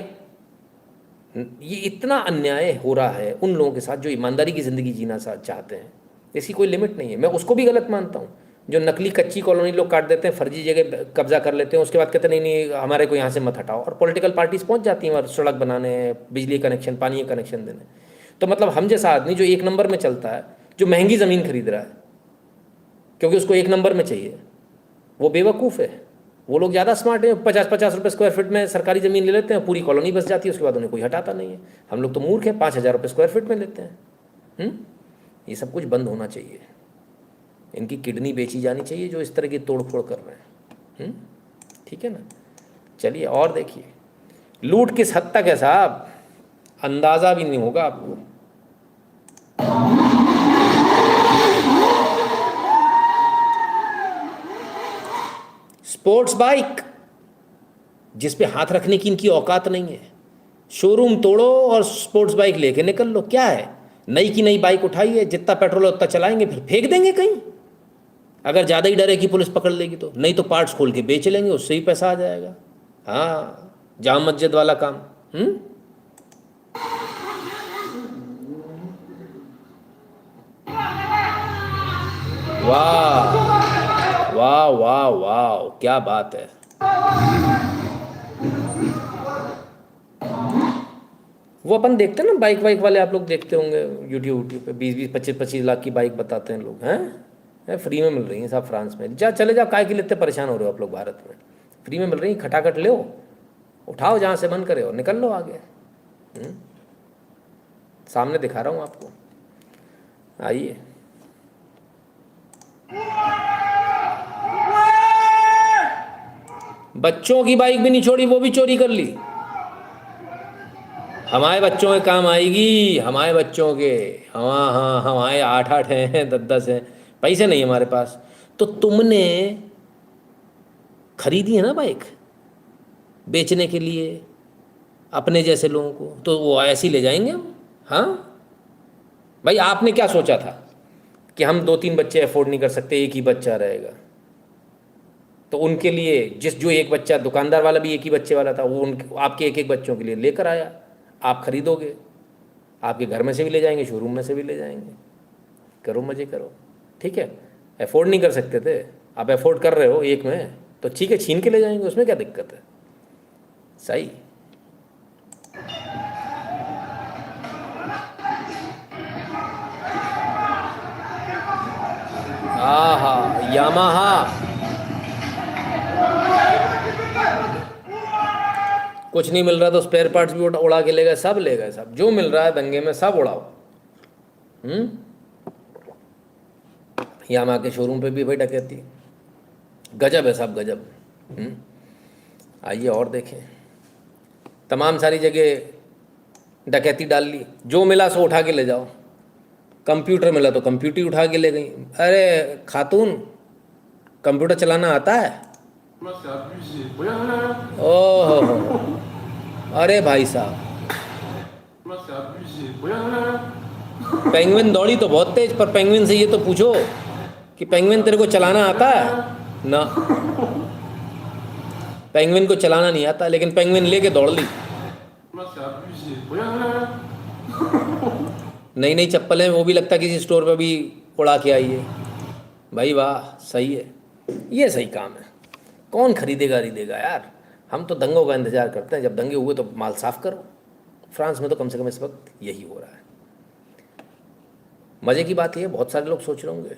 ये इतना अन्याय हो रहा है उन लोगों के साथ जो ईमानदारी की ज़िंदगी जीना चाहते हैं, इसकी कोई लिमिट नहीं है। मैं उसको भी गलत मानता हूँ जो नकली कच्ची कॉलोनी लोग काट देते हैं, फर्जी जगह कब्जा कर लेते हैं, उसके बाद कहते हैं नहीं नहीं हमारे को यहाँ से मत हटाओ, और पॉलिटिकल पार्टीज पहुँच जाती हैं और सड़क बनाने, बिजली कनेक्शन, पानी का कनेक्शन देने। तो मतलब हम जैसा आदमी जो 1 नंबर में चलता है, जो महंगी ज़मीन खरीद रहा है क्योंकि उसको 1 नंबर में चाहिए, वो बेवकूफ़ है। वो लोग ज़्यादा स्मार्ट हैं, 50-50 रुपये स्क्वायर फीट में सरकारी ज़मीन ले लेते हैं, पूरी कॉलोनी बस जाती है, उसके बाद उन्हें कोई हटाता नहीं है। हम लोग तो मूर्ख हैं, 5,000 रुपये स्क्वायर फीट में लेते हैं। ये सब कुछ बंद होना चाहिए। इनकी किडनी बेची जानी चाहिए जो इस तरह की तोड़ फोड़ कर रहे हैं। ठीक है ना? चलिए और देखिए लूट किस हद तक है साहब, अंदाज़ा भी नहीं होगा आपको। स्पोर्ट्स बाइक जिस पे हाथ रखने की इनकी औकात नहीं है, शोरूम तोड़ो और स्पोर्ट्स बाइक लेके निकल लो। क्या है, नई की नई बाइक उठाई है, जितना पेट्रोल है उतना चलाएंगे, फिर फेंक देंगे कहीं। अगर ज़्यादा ही डरे कि पुलिस पकड़ लेगी तो, नहीं तो पार्ट्स खोल के बेच लेंगे, उससे ही पैसा आ जाएगा। हाँ, जाम मस्जिद वाला काम। वाह वाह वाह वाह, क्या बात है। वो अपन देखते हैं ना बाइक वाइक वाले, आप लोग देखते होंगे यूट्यूब पे, 20-20, 25-25 लाख की बाइक बताते हैं लोग, हैं फ्री में मिल रही हैं साहब फ्रांस में। चले जाओ, काय के लिए इतने परेशान हो रहे हो आप लोग? भारत में फ्री में मिल रही, खटाखट लो, उठाओ जहाँ से मन करे और निकल लो आगे। सामने दिखा रहा हूँ आपको, आइए। बच्चों की बाइक भी नहीं छोड़ी, वो भी चोरी कर ली। हमारे बच्चों के काम आएगी, हमारे बच्चों के। हाँ हाँ, हमारे 8-8 हैं, 10-10 हैं, पैसे नहीं हमारे पास। तो तुमने खरीदी है ना बाइक बेचने के लिए अपने जैसे लोगों को, तो वो ऐसे ही ले जाएंगे हम। हाँ भाई, आपने क्या सोचा था कि हम 2-3 बच्चे अफोर्ड नहीं कर सकते, एक ही बच्चा रहेगा, तो उनके लिए जो एक बच्चा, दुकानदार वाला भी एक ही बच्चे वाला था, वो आपके एक बच्चों के लिए लेकर आया। आप खरीदोगे, आपके घर में से भी ले जाएंगे, शोरूम में से भी ले जाएंगे। करो मजे करो, ठीक है। अफोर्ड नहीं कर सकते थे, आप अफोर्ड कर रहे हो एक में, तो ठीक है, छीन के ले जाएंगे, उसमें क्या दिक्कत है? सही। आहा, यामाहा कुछ नहीं मिल रहा तो स्पेयर पार्ट्स भी उड़ा के ले गए, सब ले गए, सब जो मिल रहा है दंगे में सब उड़ाओ। यामाहा के शोरूम पे भी भाई डकैती, गजब है सब, गजब। आइए और देखें, तमाम सारी जगह डकैती डाल ली, जो मिला सो उठा के ले जाओ। कंप्यूटर मिला तो कंप्यूटर ही उठा के ले गई। अरे खातून, कंप्यूटर चलाना आता है? ओहो, अरे भाई साहब, पेंगुइन दौड़ी तो बहुत तेज, पर पेंगुइन से ये तो पूछो कि पेंगुइन तेरे को चलाना आता है ना? पेंगुइन को चलाना नहीं आता, लेकिन पेंगुइन लेके दौड़ ली। नई नई चप्पल है, वो भी लगता है किसी स्टोर पे भी उड़ा के आई है। भाई वाह, सही है। ये सही काम है। कौन खरीदेगा यार। हम तो दंगों का इंतजार करते हैं, जब दंगे हुए तो माल साफ करो। फ्रांस में तो कम से कम इस वक्त यही हो रहा है। मज़े की बात यह है, बहुत सारे लोग सोच रहे होंगे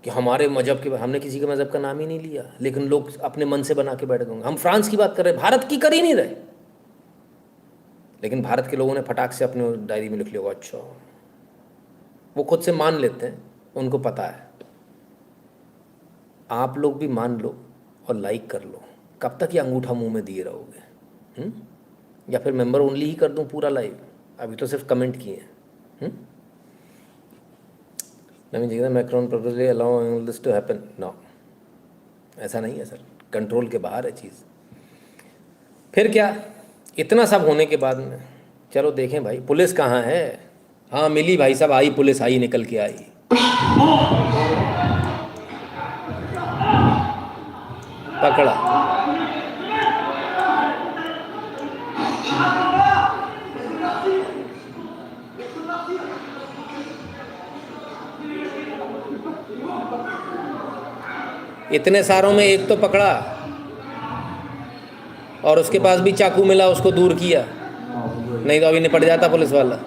कि हमारे मज़हब के, हमने किसी के मज़हब का नाम ही नहीं लिया, लेकिन लोग अपने मन से बना के बैठ गए होंगे। हम फ्रांस की बात कर रहे हैं, भारत की कर ही नहीं रहे, लेकिन भारत के लोगों ने फटाक से अपने डायरी में लिख लिया होगा। अच्छा, वो खुद से मान लेते हैं, उनको पता है। आप लोग भी मान लो और लाइक कर लो। कब तक ये अंगूठा मुंह में दिए रहोगे? या फिर मेंबर ओनली ही कर दूं पूरा लाइव? अभी तो सिर्फ कमेंट किए हैं। Naveen ji, Macron purposely allow this to happen? No, ऐसा नहीं है सर, कंट्रोल के बाहर है चीज़। फिर क्या, इतना सब होने के बाद में चलो देखें भाई पुलिस कहाँ है। हाँ मिली भाई साहब, आई पुलिस, आई निकल के आई, पकड़ा। इतने सारों में एक तो पकड़ा और उसके पास भी चाकू मिला, उसको दूर किया, नहीं तो अभी निपट जाता पुलिस वाला।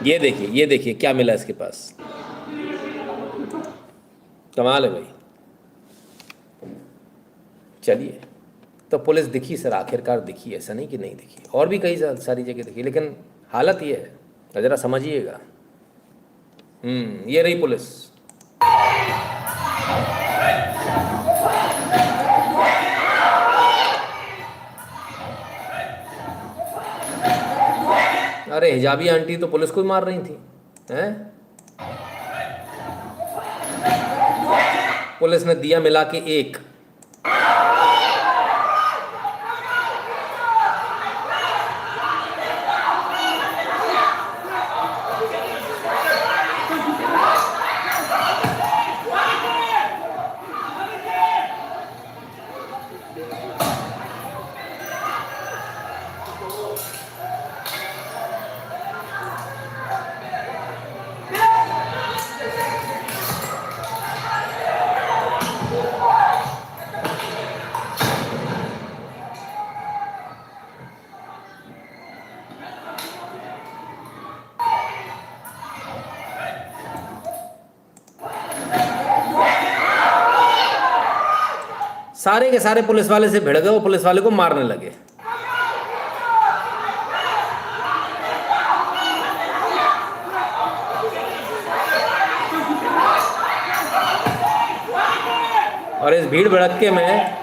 ये देखिए क्या मिला इसके पास। कमाल है भाई। चलिए, तो पुलिस दिखी सर, आखिरकार दिखी, ऐसा नहीं कि नहीं दिखी, और भी कई सारी जगह दिखी, लेकिन हालत ये है, ज़रा समझिएगा। ये रही पुलिस। अरे हिजाबी आंटी तो पुलिस को ही मार रही थी, हैं? पुलिस ने दिया मिला के एक। सारे के सारे पुलिस वाले से भिड़ गए, वो पुलिस वाले को मारने लगे। और इस भीड़ भड़क्के में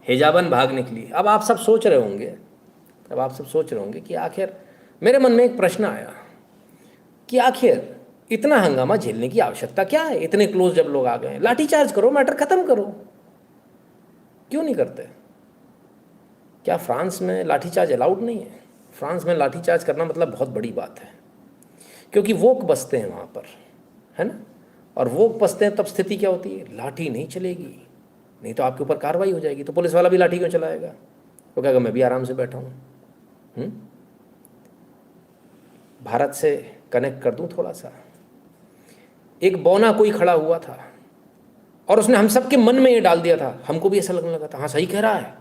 हिजाबन भाग निकली। अब आप सब सोच रहे होंगे कि आखिर, मेरे मन में एक प्रश्न आया कि आखिर इतना हंगामा झेलने की आवश्यकता क्या है? इतने क्लोज जब लोग आ गए, लाठीचार्ज करो, मैटर खत्म करो। क्यों नहीं करते? क्या फ्रांस में लाठीचार्ज अलाउड नहीं है? फ्रांस में लाठीचार्ज करना मतलब बहुत बड़ी बात है, क्योंकि वोक बसते हैं वहाँ पर, है ना? और वोक बसते हैं तब स्थिति क्या होती है? लाठी नहीं चलेगी, नहीं तो आपके ऊपर कार्रवाई हो जाएगी। तो पुलिस वाला भी लाठी क्यों चलाएगा? वो कहेगा मैं भी आराम से बैठा हूँ। भारत से कनेक्ट कर दूँ थोड़ा सा। एक बौना कोई खड़ा हुआ था और उसने हम सब के मन में ये डाल दिया था, हमको भी ऐसा लगने लगा था, हाँ सही कह रहा है,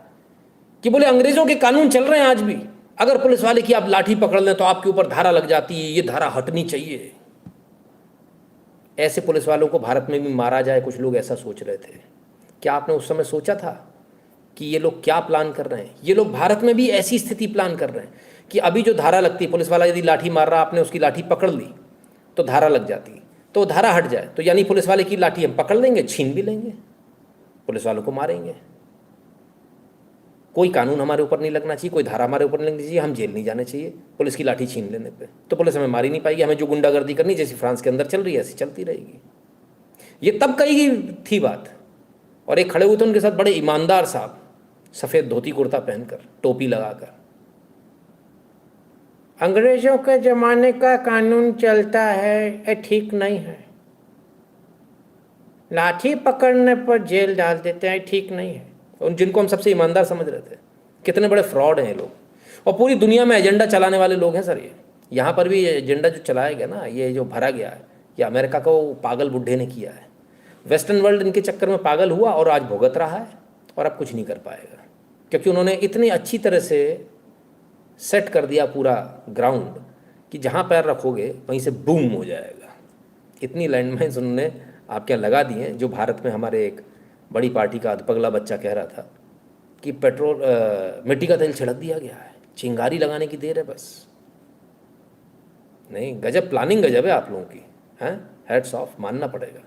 कि बोले अंग्रेजों के कानून चल रहे हैं आज भी, अगर पुलिस वाले की आप लाठी पकड़ लें तो आपके ऊपर धारा लग जाती है, ये धारा हटनी चाहिए। ऐसे पुलिस वालों को भारत में भी मारा जाए, कुछ लोग ऐसा सोच रहे थे। क्या आपने उस समय सोचा था कि ये लोग क्या प्लान कर रहे हैं? ये लोग भारत में भी ऐसी स्थिति प्लान कर रहे हैं कि अभी जो धारा लगती है, पुलिस वाला यदि लाठी मार रहा, आपने उसकी लाठी पकड़ ली तो धारा लग जाती, तो धारा हट जाए तो यानी पुलिस वाले की लाठी हम पकड़ लेंगे, छीन भी लेंगे, पुलिस वालों को मारेंगे। कोई कानून हमारे ऊपर नहीं लगना चाहिए, कोई धारा हमारे ऊपर नहीं लगनी चाहिए, हम जेल नहीं जाने चाहिए पुलिस की लाठी छीन लेने पे। तो पुलिस हमें मार ही नहीं पाएगी, हमें जो गुंडागर्दी करनी जैसी फ्रांस के अंदर चल रही है ऐसी चलती रहेगी। ये तब कही गई थी बात। और एक खड़े हुए थे उनके साथ बड़े ईमानदार साहब, सफ़ेद धोती कुर्ता पहनकर, टोपी लगाकर। अंग्रेजों के जमाने का कानून चलता है, ये ठीक नहीं है। लाठी पकड़ने पर जेल डाल देते हैं, ठीक नहीं है। उन जिनको हम सबसे ईमानदार समझ रहे थे, कितने बड़े फ्रॉड हैं ये लोग, और पूरी दुनिया में एजेंडा चलाने वाले लोग हैं सर ये। यहाँ पर भी ये एजेंडा जो चलाया गया ना, ये जो भरा गया है, ये अमेरिका को पागल बुढ़े ने किया है। वेस्टर्न वर्ल्ड इनके चक्कर में पागल हुआ और आज भुगत रहा है, और अब कुछ नहीं कर पाएगा, क्योंकि उन्होंने इतनी अच्छी तरह से सेट कर दिया पूरा ग्राउंड कि जहाँ पैर रखोगे वहीं से बूम हो जाएगा। इतनी लैंडमाइंस उन्होंने आपके यहाँ लगा दिए हैं, जो भारत में हमारे एक बड़ी पार्टी का अधपगला बच्चा कह रहा था कि मिट्टी का तेल छिड़क दिया गया है, चिंगारी लगाने की देर है बस। नहीं, गजब प्लानिंग, गजब है आप लोगों की, हैं, हेड्स ऑफ, मानना पड़ेगा।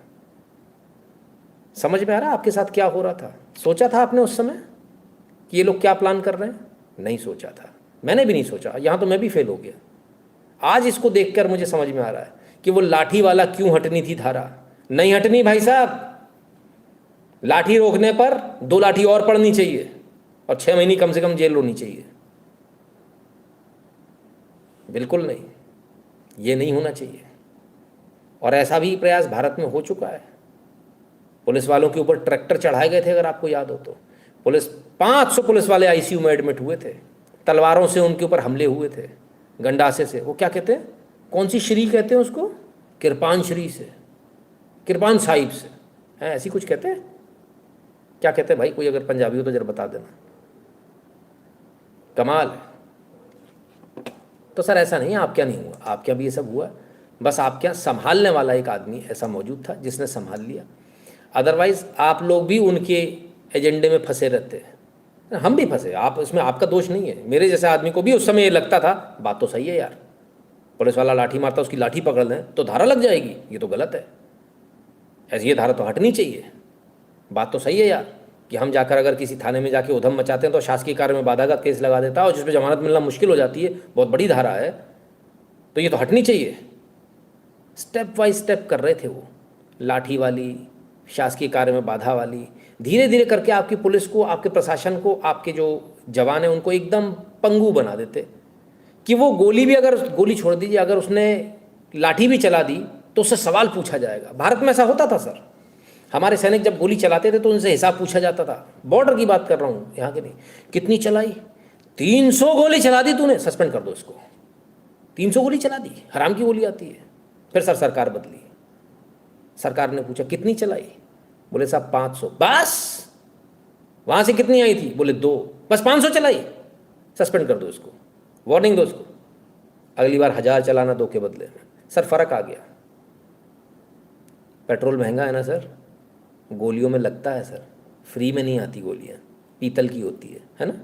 समझ में आ रहा है आपके साथ क्या हो रहा था? सोचा था आपने उस समय कि ये लोग क्या प्लान कर रहे हैं? नहीं सोचा था, मैंने भी नहीं सोचा, यहाँ तो मैं भी फेल हो गया। आज इसको देखकर मुझे समझ में आ रहा है कि वो लाठी वाला क्यों हटनी थी धारा। नहीं हटनी भाई साहब, लाठी रोकने पर 2 लाठी और पड़नी चाहिए और 6 महीने कम से कम जेल होनी चाहिए। बिल्कुल नहीं, ये नहीं होना चाहिए। और ऐसा भी प्रयास भारत में हो चुका है। पुलिस वालों के ऊपर ट्रैक्टर चढ़ाए गए थे, अगर आपको याद हो तो। 500 पुलिस वाले आईसीयू में एडमिट हुए थे, तलवारों से उनके ऊपर हमले हुए थे, गंडासे से। वो क्या कहते हैं, कौन सी श्री कहते हैं उसको, कृपान श्री से, कृपान साहिब से, हैं ऐसी कुछ कहते हैं। क्या कहते हैं भाई, कोई अगर पंजाबी हो तो जरा बता देना। कमाल है। तो सर ऐसा नहीं है, आप क्या नहीं हुआ, आप क्या भी ये सब हुआ, बस आप क्या संभालने वाला एक आदमी ऐसा मौजूद था जिसने संभाल लिया। अदरवाइज आप लोग भी उनके एजेंडे में फंसे रहते हैं, हम भी फंसे। आप इसमें, आपका दोष नहीं है। मेरे जैसे आदमी को भी उस समय ये लगता था, बात तो सही है यार, पुलिस वाला लाठी मारता, उसकी लाठी पकड़ लें तो धारा लग जाएगी, ये तो गलत है, ऐसी ये धारा तो हटनी चाहिए। बात तो सही है यार, कि हम जाकर अगर किसी थाने में जाके उधम मचाते हैं तो शासकीय कार्य में बाधा का केस लगा देता है और जिसमें जमानत मिलना मुश्किल हो जाती है, बहुत बड़ी धारा है, तो ये तो हटनी चाहिए। स्टेप बाय स्टेप कर रहे थे वो, लाठी वाली, शासकीय कार्य में बाधा वाली, धीरे धीरे करके आपकी पुलिस को, आपके प्रशासन को, आपके जो जवान हैं उनको एकदम पंगु बना देते कि वो गोली भी, अगर गोली छोड़ दीजिए, अगर उसने लाठी भी चला दी तो उससे सवाल पूछा जाएगा। भारत में ऐसा होता था सर, हमारे सैनिक जब गोली चलाते थे तो उनसे हिसाब पूछा जाता था। बॉर्डर की बात कर रहा हूँ, यहाँ की नहीं। कितनी चलाई? 300 गोली चला दी तूने, सस्पेंड कर दो इसको। 300 गोली चला दी, हराम की गोली आती है। फिर सर सरकार बदली, सरकार ने पूछा कितनी चलाई, बोले साहब 500। बस, वहाँ से कितनी आई थी, बोले 2, बस 500 चलाई, सस्पेंड कर दो इसको, वार्निंग दो इसको, अगली बार 1000 चलाना 2 के बदले में। सर फर्क आ गया। पेट्रोल महंगा है ना सर, गोलियों में लगता है सर, फ्री में नहीं आती गोलियाँ, पीतल की होती है ना,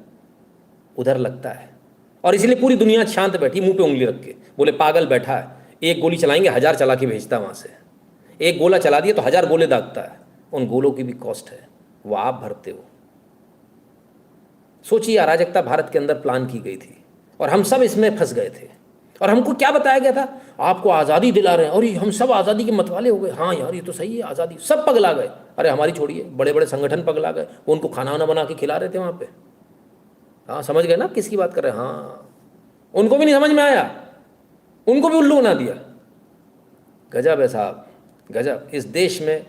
उधर लगता है। और इसलिए पूरी दुनिया शांत बैठी, मुंह पे उंगली रख के, बोले पागल बैठा है, एक गोली चलाएंगे 1000 चला के भेजता है वहाँ से, एक गोला चला दिया तो 1000 गोले दागता है। उन गोलों की भी कॉस्ट है, वो आप भरते हो। सोचिए, अराजकता भारत के अंदर प्लान की गई थी और हम सब इसमें फंस गए थे। और हमको क्या बताया गया था, आपको आज़ादी दिला रहे हैं, और हम सब आज़ादी के मतवाले हो गए। हाँ यार ये तो सही है, आज़ादी, सब पगला गए। अरे हमारी छोड़िए, बड़े बड़े संगठन पगला गए, वो उनको खाना वाना बना के खिला रहे थे वहाँ पे। हाँ समझ गए ना किसकी बात कर रहे हैं। हाँ, उनको भी नहीं समझ में आया, उनको भी उल्लू बना दिया। गजब है साहब, गजब। इस देश में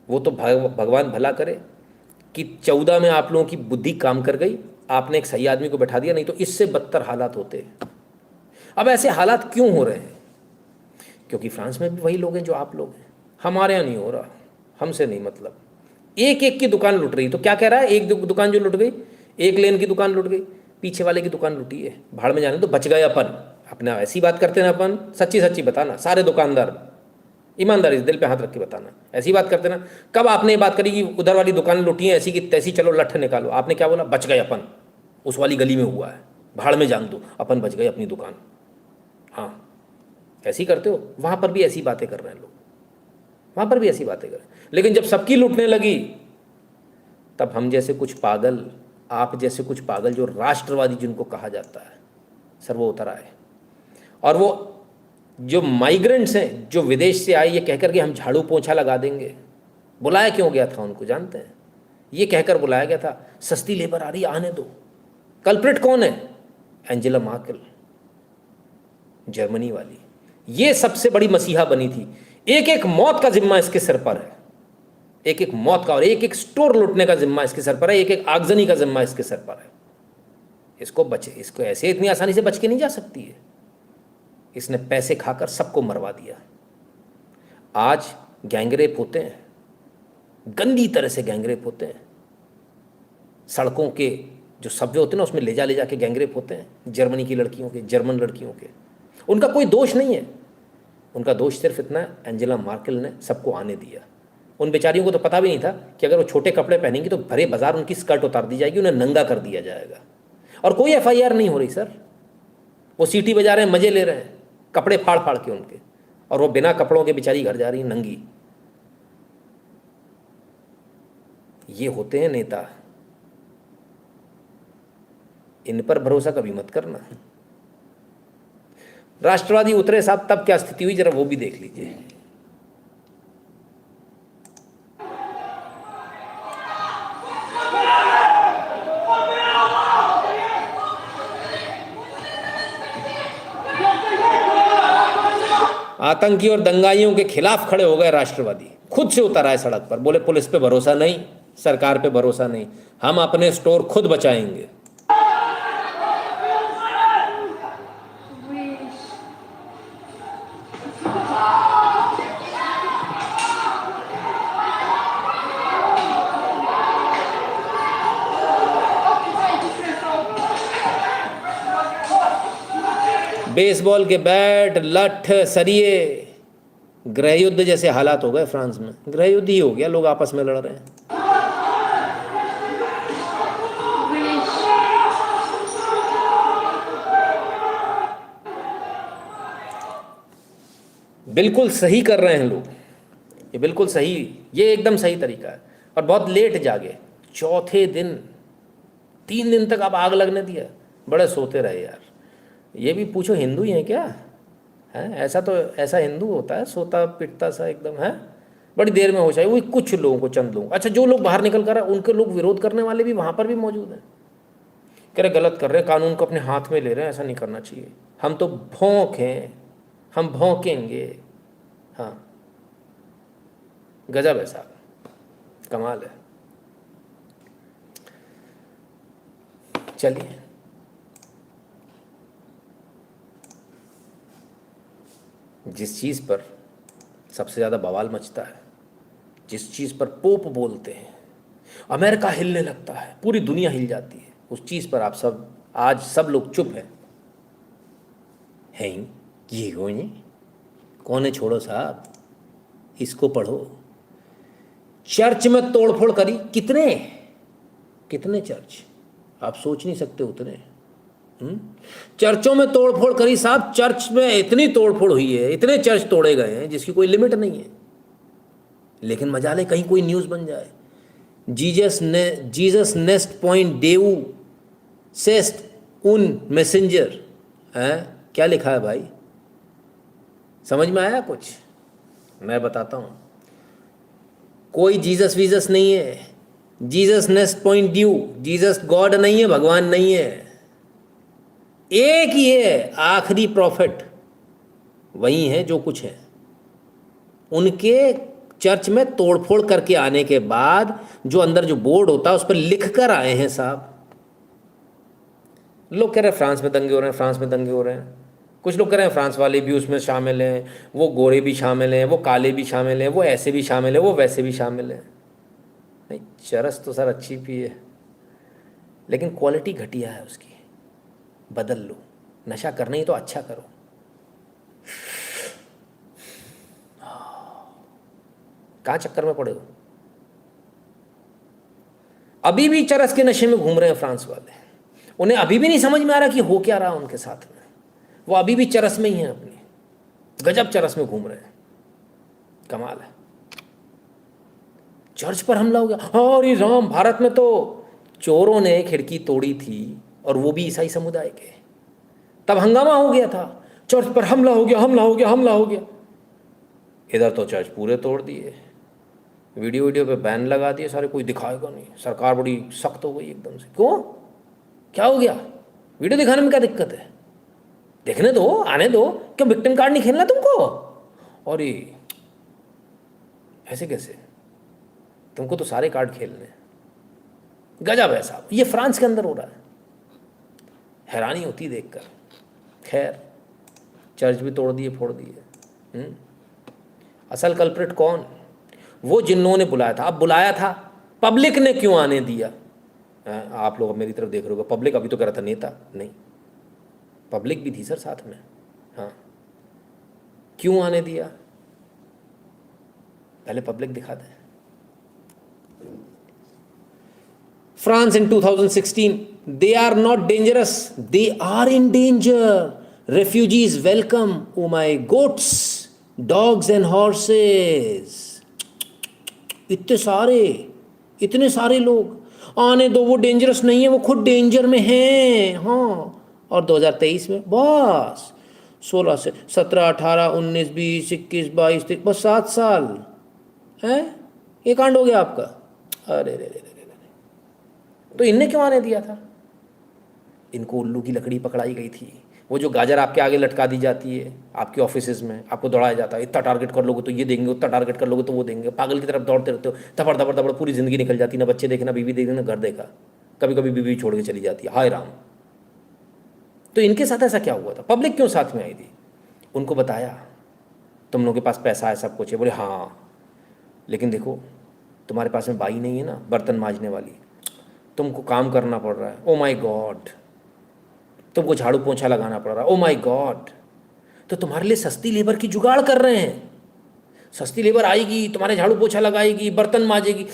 वो तो भगवान भला करे कि 14 में आप लोगों की बुद्धि काम कर गई, आपने एक सही आदमी को बैठा दिया, नहीं तो इससे बदतर हालात होते। अब ऐसे हालात क्यों हो रहे हैं? क्योंकि फ्रांस में भी वही लोग हैं जो आप लोग हैं। हमारे यहाँ नहीं हो रहा, हमसे नहीं मतलब। एक एक की दुकान लुट रही। तो क्या कह रहा है, एक दुकान जो लुट गई, एक लेन की दुकान लुट गई, पीछे वाले की दुकान लुटी है, भाड़ में जाने तो बच गए अपन। अपना ऐसी बात करते ना अपन, सच्ची सच्ची बताना, सारे दुकानदार ईमानदारी दिल पे हाथ रख के बताना, ऐसी बात करते ना। कब आपने ये बात करी कि उधर वाली दुकान लुटी है, ऐसी की तैसी, चलो लठ निकालो, आपने क्या बोला, बच गए अपन, उस वाली गली में हुआ है, भाड़ में जान दो, अपन बच गए अपनी दुकान। हाँ ऐसी करते हो, वहाँ पर भी ऐसी बातें कर रहे हैं लोग, वहाँ पर भी ऐसी बातें कर रहे हैं। लेकिन जब सबकी लूटने लगी, तब हम जैसे कुछ पागल, आप जैसे कुछ पागल, जो राष्ट्रवादी जिनको कहा जाता है सर, वो उतर आए। और वो जो माइग्रेंट्स हैं, जो विदेश से आए, ये कहकर के हम झाड़ू पोंछा लगा देंगे। बुलाया क्यों गया था उनको जानते हैं? ये कहकर बुलाया गया था, सस्ती लेबर आ रही है, आने दो। कल्प्रिट कौन है? एंजेला मार्केल, जर्मनी वाली, ये सबसे बड़ी मसीहा बनी थी। एक एक मौत का जिम्मा इसके सिर पर है, एक एक मौत का, और एक एक स्टोर लूटने का जिम्मा इसके सर पर है, एक एक आगजनी का जिम्मा इसके सर पर है। इसको ऐसे इतनी आसानी से बच के नहीं जा सकती है। इसने पैसे खाकर सबको मरवा दिया। आज गैंगरेप होते हैं, गंदी तरह से गैंगरेप होते हैं। सड़कों के जो सबवे होते हैं ना, उसमें ले जा के गैंगरेप होते हैं जर्मनी की लड़कियों के, जर्मन लड़कियों के। उनका कोई दोष नहीं है, उनका दोष सिर्फ इतना, एंजेला मार्केल ने सबको आने दिया। उन बेचारियों को तो पता भी नहीं था कि अगर वो छोटे कपड़े पहनेंगी तो भरे बाजार उनकी स्कर्ट उतार दी जाएगी, उन्हें नंगा कर दिया जाएगा। और कोई एफआईआर नहीं हो रही सर। वो सीटी बजा रहे हैं, मजे ले रहे हैं, कपड़े फाड़ फाड़ के उनके, और वो बिना कपड़ों के बेचारी घर जा रही है नंगी। ये होते हैं नेता, इन पर भरोसा कभी मत करना। राष्ट्रवादी उतरे साहब, तब क्या स्थिति हुई जरा वो भी देख लीजिए। आतंकी और दंगाइयों के खिलाफ खड़े हो गए राष्ट्रवादी, खुद से उतर आए सड़क पर, बोले पुलिस पे भरोसा नहीं, सरकार पे भरोसा नहीं, हम अपने स्टोर खुद बचाएंगे। बेसबॉल के बैट, लठ, सरिये, गृह युद्ध जैसे हालात हो गए फ्रांस में। गृह युद्ध ही हो गया, लोग आपस में लड़ रहे हैं। बिल्कुल सही कर रहे हैं लोग, ये बिल्कुल सही, ये एकदम सही तरीका है। और बहुत लेट जागे, चौथे दिन, 3 दिन तक आप आग लगने दिया, बड़े सोते रहे यार। ये भी पूछो हिंदू ही हैं क्या? है ऐसा? तो ऐसा हिंदू होता है, सोता पिटता सा एकदम है, बड़ी देर में हो जाए। वही कुछ लोगों को, चंद लोगों, अच्छा जो लोग बाहर निकल कर उनके लोग विरोध करने वाले भी वहाँ पर भी मौजूद हैं। कह रहे गलत कर रहे हैं, कानून को अपने हाथ में ले रहे हैं, ऐसा नहीं करना चाहिए, हम तो भौंक हैं, हम भौंकेंगे। हाँ, गजब है साहब, कमाल है। चलिए, जिस चीज़ पर सबसे ज़्यादा बवाल मचता है, जिस चीज़ पर पोप बोलते हैं, अमेरिका हिलने लगता है, पूरी दुनिया हिल जाती है, उस चीज़ पर आप सब, आज सब लोग चुप हैं। ये कौन है? छोड़ो साहब, इसको पढ़ो। चर्च में तोड़फोड़ करी, कितने चर्च, आप सोच नहीं सकते उतने। चर्चों में तोड़फोड़ करी साहब, चर्च में इतनी तोड़फोड़ हुई है, इतने चर्च तोड़े गए हैं जिसकी कोई लिमिट नहीं है। लेकिन मजाले कहीं कोई न्यूज़ बन जाए, जीसस नेस्ट पॉइंट देऊ सेस्ट उन मैसेंजर, क्या लिखा है भाई? समझ में आया कुछ? मैं बताता हूँ, कोई जीसस वीजस नहीं है, Jesus nest point due, Jesus God नहीं है, भगवान नहीं है, एक ही है, आखिरी प्रॉफिट वही है जो कुछ है। उनके चर्च में तोड़फोड़ करके आने के बाद जो अंदर जो बोर्ड होता है उस पर लिख कर आए हैं साहब। लोग कह रहे हैं फ्रांस में दंगे हो रहे हैं, फ्रांस में दंगे हो रहे हैं। कुछ लोग कह रहे हैं फ्रांस वाले भी उसमें शामिल हैं, वो गोरे भी शामिल हैं, वो काले भी शामिल हैं, वो ऐसे भी शामिल है, वो वैसे भी शामिल है। नहीं, चरस तो सर अच्छी भी है, लेकिन क्वालिटी घटिया है उसकी, बदल लो। नशा करना ही तो अच्छा करो। कहाँ चक्कर में पड़े हो? अभी भी चरस के नशे में घूम रहे हैं फ्रांस वाले, उन्हें अभी भी नहीं समझ में आ रहा कि हो क्या रहा उनके साथ में। वो अभी भी चरस में ही हैं, अपनी गजब चरस में घूम रहे हैं, कमाल है। चर्च पर हमला हो गया, अरे राम, भारत में तो चोरों ने खिड़की तोड़ी थी और वो भी ईसाई समुदाय के, तब हंगामा हो गया था, चर्च पर हमला हो गया, हमला हो गया, हमला हो गया। इधर तो चर्च पूरे तोड़ दिए, वीडियो पे बैन लगा दिए सारे, कोई दिखाएगा नहीं, सरकार बड़ी सख्त हो गई एकदम से। क्यों, क्या हो गया? वीडियो दिखाने में क्या दिक्कत है? देखने दो, आने दो, क्यों विक्टिम कार्ड नहीं खेलना तुमको? और ये ऐसे कैसे? तुमको तो सारे कार्ड खेलने हैं। गजब है साहब, ये फ्रांस के अंदर हो रहा है। हैरानी होती है देखकर। खैर, चर्च भी तोड़ दिए, फोड़ दिए। असल कल्प्रिट कौन? वो जिन्होंने बुलाया था। अब बुलाया था, पब्लिक ने क्यों आने दिया? आप लोग अब मेरी तरफ देख रहे हो, पब्लिक अभी तो कह रहा था नेता, नहीं, पब्लिक भी थी सर साथ में। हाँ, क्यों आने दिया? पहले पब्लिक दिखा दें। France in 2016, they are not dangerous, they are in danger. Refugees welcome, oh my goats, dogs and horses. इतने सारे लोग आने दो, वो डेंजरस नहीं है, वो खुद डेंजर में हैं। हाँ, और 2023 में बस 16 से 17, 18, 19, 20, 21, 22, बस 7 साल है, ये कांड हो गया आपका। अरे रे रे रे, तो इनने क्यों आने दिया था? इनको उल्लू की लकड़ी पकड़ाई गई थी। वो जो गाजर आपके आगे लटका दी जाती है आपके ऑफिसेज में, आपको दौड़ाया जाता है, इतना टारगेट कर लोगे तो ये देंगे, उतना टारगेट कर लोगे तो वो देंगे, पागल की तरफ दौड़ते रहते हो, थपड़ थपड़ थपड़ पूरी ज़िंदगी निकल जाती, ना बच्चे देखे, ना बीवी देखे, ना घर देखा, कभी कभी बीवी छोड़ के चली जाती है, हाय राम। तो इनके साथ ऐसा क्या हुआ था? पब्लिक क्यों साथ में आई थी? उनको बताया तुम लोगों के पास पैसा है, सब कुछ है। बोले हाँ, लेकिन देखो तुम्हारे पास में बाई नहीं है ना बर्तन मांजने वाली, तुमको काम करना पड़ रहा है, ओ माय गॉड, तुमको झाड़ू पोंछा लगाना पड़ रहा है, ओ माय गॉड। तो तुम्हारे लिए सस्ती लेबर की जुगाड़ कर रहे हैं। सस्ती लेबर आएगी, तुम्हारे झाड़ू पोंछा लगाएगी, बर्तन मांजेगी।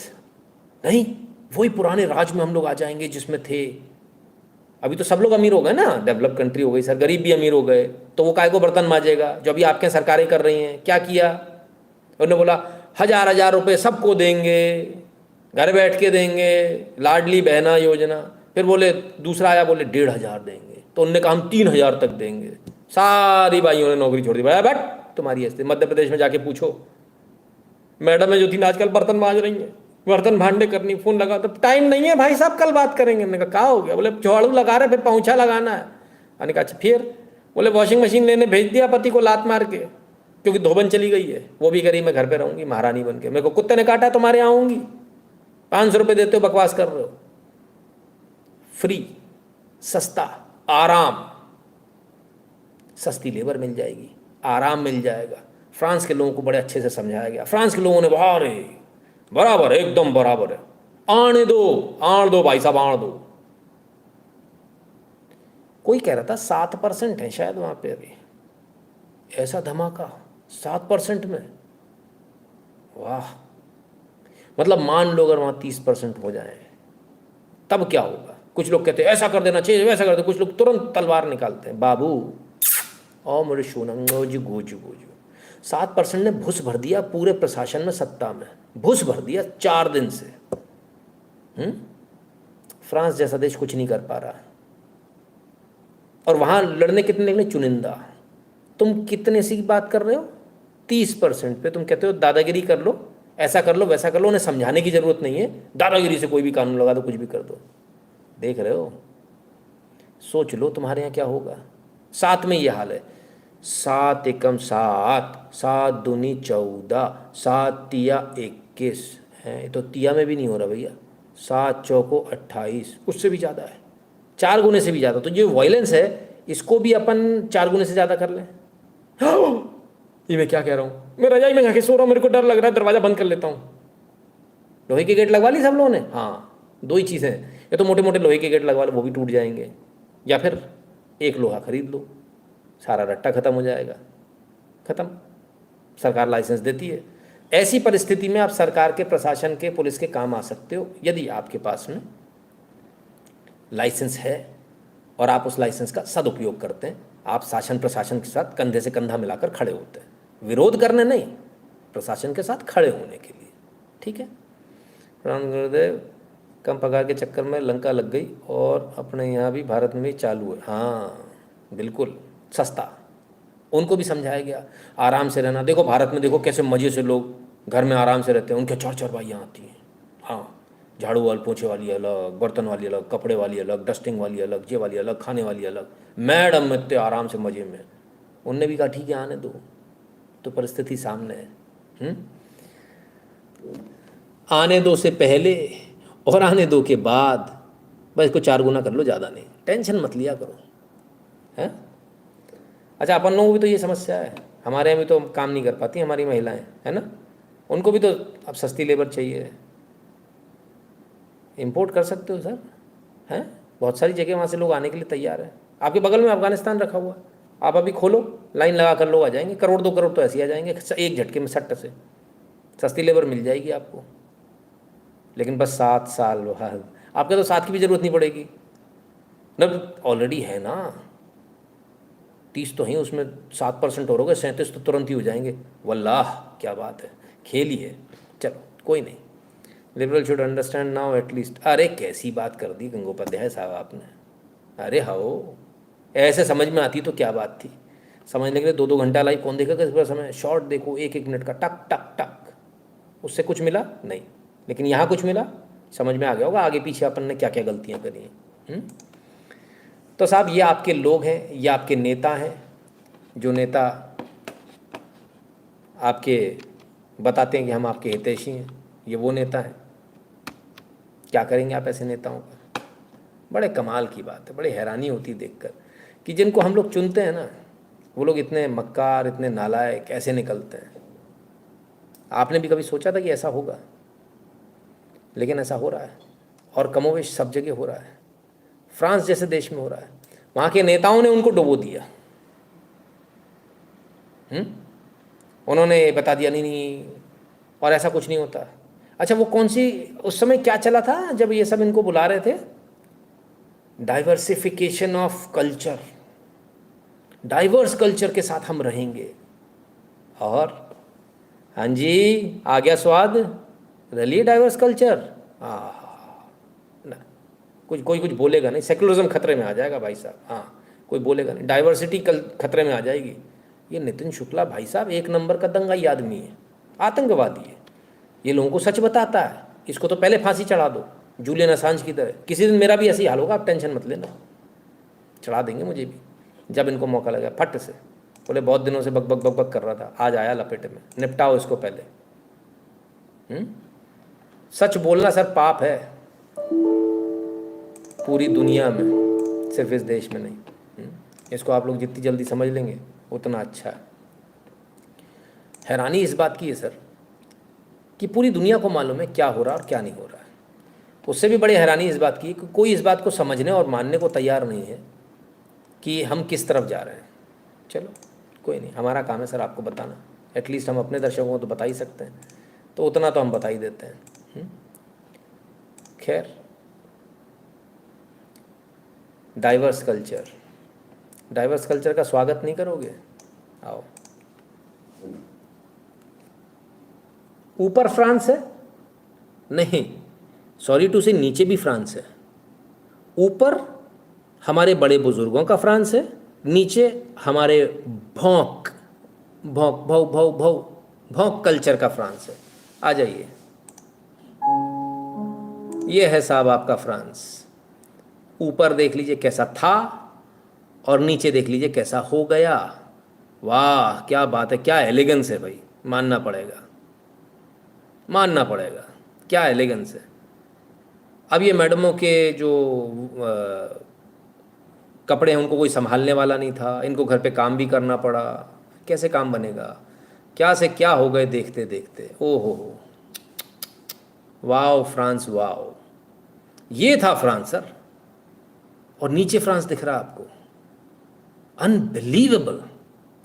नहीं, वही पुराने राज में हम लोग आ जाएंगे जिसमें थे। अभी तो सब लोग अमीर हो गए ना, डेवलप कंट्री हो गई सर, गरीब भी अमीर हो गए, तो वो काय को बर्तन मांजेगा? जो अभी आपके सरकारें कर रही हैं, क्या किया उन्होंने? बोला 1000 रुपये सबको देंगे, घर बैठ के देंगे, लाडली बहना योजना। फिर बोले दूसरा आया, बोले 1500 देंगे, तो उनने कहा हम 3000 तक देंगे। सारी भाइयों ने नौकरी छोड़ दी। भाई बैठ, तुम्हारी ऐसे मध्य प्रदेश में जाके पूछो, मैडम है जो थी आजकल बर्तन मांज रही हैं, बर्तन भांडे करनी, फोन लगा तो टाइम नहीं है भाई साहब, कल बात करेंगे। हमने कहा हो गया? बोले झाड़ू लगा रहे, फिर पोंछा लगाना है। मैंने कहा अच्छा, फिर बोले वॉशिंग मशीन लेने भेज दिया पति को लात मार के, क्योंकि धोबन चली गई है, वो भी करी मैं घर पे रहूंगी महारानी बन के, मेरे को कुत्ते ने काटा, तुम्हारे यहाँ आऊंगी, 500 रुपये देते हो, बकवास कर रहे हो। फ्री, सस्ता, आराम, सस्ती लेबर मिल जाएगी, आराम मिल जाएगा। फ्रांस के लोगों को बड़े अच्छे से समझाया गया। फ्रांस के लोगों ने बाहर है, बराबर है, एकदम बराबर है, आने दो, आण दो भाई साहब, आण दो। कोई कह रहा था 7% है शायद वहां पे अभी, ऐसा धमाका 7% में, वाह। मतलब मान लो अगर वहां 30% हो जाए तब क्या होगा? कुछ लोग कहते हैं ऐसा कर देना चाहिए, वैसा कर दे, कुछ लोग तुरंत तलवार निकालते हैं। बाबू ओ मेरे सोनंगोज गोजू गोजू, 7% ने भुस भर दिया पूरे प्रशासन में, सत्ता में भुस भर दिया 4 दिन से। फ्रांस जैसा देश कुछ नहीं कर पा रहा, और वहां लड़ने कितने निकले? चुनिंदा। तुम कितने सी बात कर रहे हो? 30% पे तुम कहते हो दादागिरी कर लो, ऐसा कर लो, वैसा कर लो। उन्हें समझाने की जरूरत नहीं है, दादागिरी से कोई भी कानून लगा दो, कुछ भी कर दो। देख रहे हो? सोच लो तुम्हारे यहाँ क्या होगा। 7 में ये हाल है, 7 एकम 7, 7 दूनी 14, 7 तिया 21 है, तो तिया में भी नहीं हो रहा भैया, 7 चौको 28, उससे भी ज़्यादा है, 4 गुने से भी ज़्यादा। तो जो वायलेंस है इसको भी अपन 4 गुने से ज़्यादा कर लें। ये मैं क्या कह रहा हूँ? मैं रजाई में जाके सो रहा हूँ, मेरे को डर लग रहा है, दरवाज़ा बंद कर लेता हूँ। लोहे के गेट लगवा ली सब लोगों ने? हाँ, 2 ही चीज़ें हैं, या तो मोटे मोटे लोहे के गेट लगवा लो, वो भी टूट जाएंगे, या फिर एक लोहा खरीद लो, सारा रट्टा खत्म हो जाएगा। खत्म, सरकार लाइसेंस देती है। ऐसी परिस्थिति में आप सरकार के, प्रशासन के, पुलिस के काम आ सकते हो यदि आपके पास में लाइसेंस है और आप उस लाइसेंस का सदुपयोग करते हैं। आप शासन प्रशासन के साथ कंधे से कंधा मिलाकर खड़े होते हैं, विरोध करने नहीं, प्रशासन के साथ खड़े होने के लिए। ठीक है? राम गुरुदेव, कम पगार के चक्कर में लंका लग गई और अपने यहाँ भी भारत में भी चालू है। हाँ बिल्कुल, सस्ता। उनको भी समझाया गया आराम से रहना। देखो भारत में देखो कैसे मज़े से लोग घर में आराम से रहते हैं, उनके 4 चारपाइयाँ आती हैं। हाँ, झाड़ू वाली पोछे वाली अलग, बर्तन वाली अलग, कपड़े वाली अलग, डस्टिंग वाली अलग, ये वाली अलग, खाने वाली अलग। मैडम इतने आराम से मज़े में। उनने भी कहा ठीक है आने दो, तो परिस्थिति सामने है। आने दो से पहले और आने दो के बाद बस इसको 4 गुना कर लो, ज़्यादा नहीं, टेंशन मत लिया करो, हैं। अच्छा, अपन लोगों को भी तो ये समस्या है, हमारे यहाँ भी तो काम नहीं कर पाती हमारी महिलाएं, है ना। उनको भी तो अब सस्ती लेबर चाहिए। इंपोर्ट कर सकते हो सर, हैं। बहुत सारी जगह वहाँ से लोग आने के लिए तैयार हैं। आपके बगल में अफगानिस्तान रखा हुआ है, आप अभी खोलो, लाइन लगा कर लोग आ जाएंगे, करोड़ 2 करोड़ तो ऐसे ही आ जाएंगे एक झटके में, सट्ट से सस्ती लेबर मिल जाएगी आपको। लेकिन बस 7 साल बाद आपके तो 7 की भी ज़रूरत नहीं पड़ेगी, मतलब ऑलरेडी है ना, 30 तो हैं, उसमें 7% और हो गए, 37 तो तुरंत ही हो जाएंगे। वल्लाह क्या बात है, खेल ही है। चलो कोई नहीं, liberal should understand now at least. अरे कैसी बात कर दी गंगोपाध्याय साहब आपने, अरे हो, ऐसे समझ में आती तो क्या बात थी। समझने के लिए 2-2 घंटा लाइव कौन देखेगा इस पर समय, शॉर्ट देखो 1-1 मिनट का, टक टक टक, उससे कुछ मिला नहीं। लेकिन यहाँ कुछ मिला, समझ में आ गया होगा आगे पीछे अपन ने क्या क्या गलतियाँ करी हैं। तो साहब ये आपके लोग हैं, ये आपके नेता हैं, जो नेता आपके बताते हैं कि हम आपके हितैषी हैं, ये वो नेता हैं। क्या करेंगे आप ऐसे नेताओं का? बड़े कमाल की बात है, बड़ी हैरानी होती है देखकर कि जिनको हम लोग चुनते हैं ना, वो लोग इतने मक्कार, इतने नालायक कैसे निकलते हैं। आपने भी कभी सोचा था कि ऐसा होगा? लेकिन ऐसा हो रहा है, और कमोवेश सब जगह हो रहा है। फ्रांस जैसे देश में हो रहा है, वहाँ के नेताओं ने उनको डुबो दिया। उन्होंने बता दिया नहीं नहीं, और ऐसा कुछ नहीं होता। अच्छा, वो कौन सी उस समय क्या चला था जब ये सब इनको बुला रहे थे? Diversification of culture, diverse culture के साथ हम रहेंगे। और हाँ जी, आ गया स्वाद, रलिए डाइवर्स कल्चर। ना कुछ कोई कुछ बोलेगा नहीं, सेकुलरिज्म खतरे में आ जाएगा भाई साहब। हाँ, कोई बोलेगा नहीं, डाइवर्सिटी खतरे में आ जाएगी। ये नितिन शुक्ला भाई साहब 1 नंबर का दंगाई आदमी है, आतंकवादी है। ये लोगों को सच बताता है, इसको तो पहले फांसी चढ़ा दो, जूलियन असांज की तरह। किसी दिन मेरा भी ऐसे ही हाल होगा, आप टेंशन मत लेना, चढ़ा देंगे मुझे भी जब इनको मौका लगा। फट से बोले बहुत दिनों से बक बक बक बक कर रहा था, आज आया लपेटे में, निपटाओ इसको पहले। सच बोलना सर पाप है पूरी दुनिया में, सिर्फ इस देश में नहीं। इसको आप लोग जितनी जल्दी समझ लेंगे उतना अच्छा है। हैरानी इस बात की है सर कि पूरी दुनिया को मालूम है क्या हो रहा है और क्या नहीं हो रहा है। उससे भी बड़ी हैरानी इस बात की कि कोई इस बात को समझने और मानने को तैयार नहीं है कि हम किस तरफ जा रहे हैं। चलो कोई नहीं, हमारा काम है सर आपको बताना, एटलीस्ट हम अपने दर्शकों को तो बता ही सकते हैं, तो उतना तो हम बता ही देते हैं। खैर, डाइवर्स कल्चर, डाइवर्स कल्चर का स्वागत नहीं करोगे? आओ। ऊपर फ्रांस है? नहीं, सॉरी टू से, नीचे भी फ्रांस है। ऊपर हमारे बड़े बुजुर्गों का फ्रांस है, नीचे हमारे भौंक भौंक भौ भौ भौ भौंक कल्चर का फ्रांस है। आ जाइए, ये है साहब आपका फ्रांस। ऊपर देख लीजिए कैसा था और नीचे देख लीजिए कैसा हो गया। वाह क्या बात है, क्या एलिगेंस है भाई, मानना पड़ेगा, मानना पड़ेगा, क्या एलिगेंस है। अब ये मैडमों के जो कपड़े हैं उनको कोई संभालने वाला नहीं था, इनको घर पे काम भी करना पड़ा। कैसे काम बनेगा, क्या से क्या हो गए देखते देखते। ओहो, वाओ फ्रांस, वाओ, ये था फ्रांस सर। और नीचे फ्रांस दिख रहा आपको, unbelievable,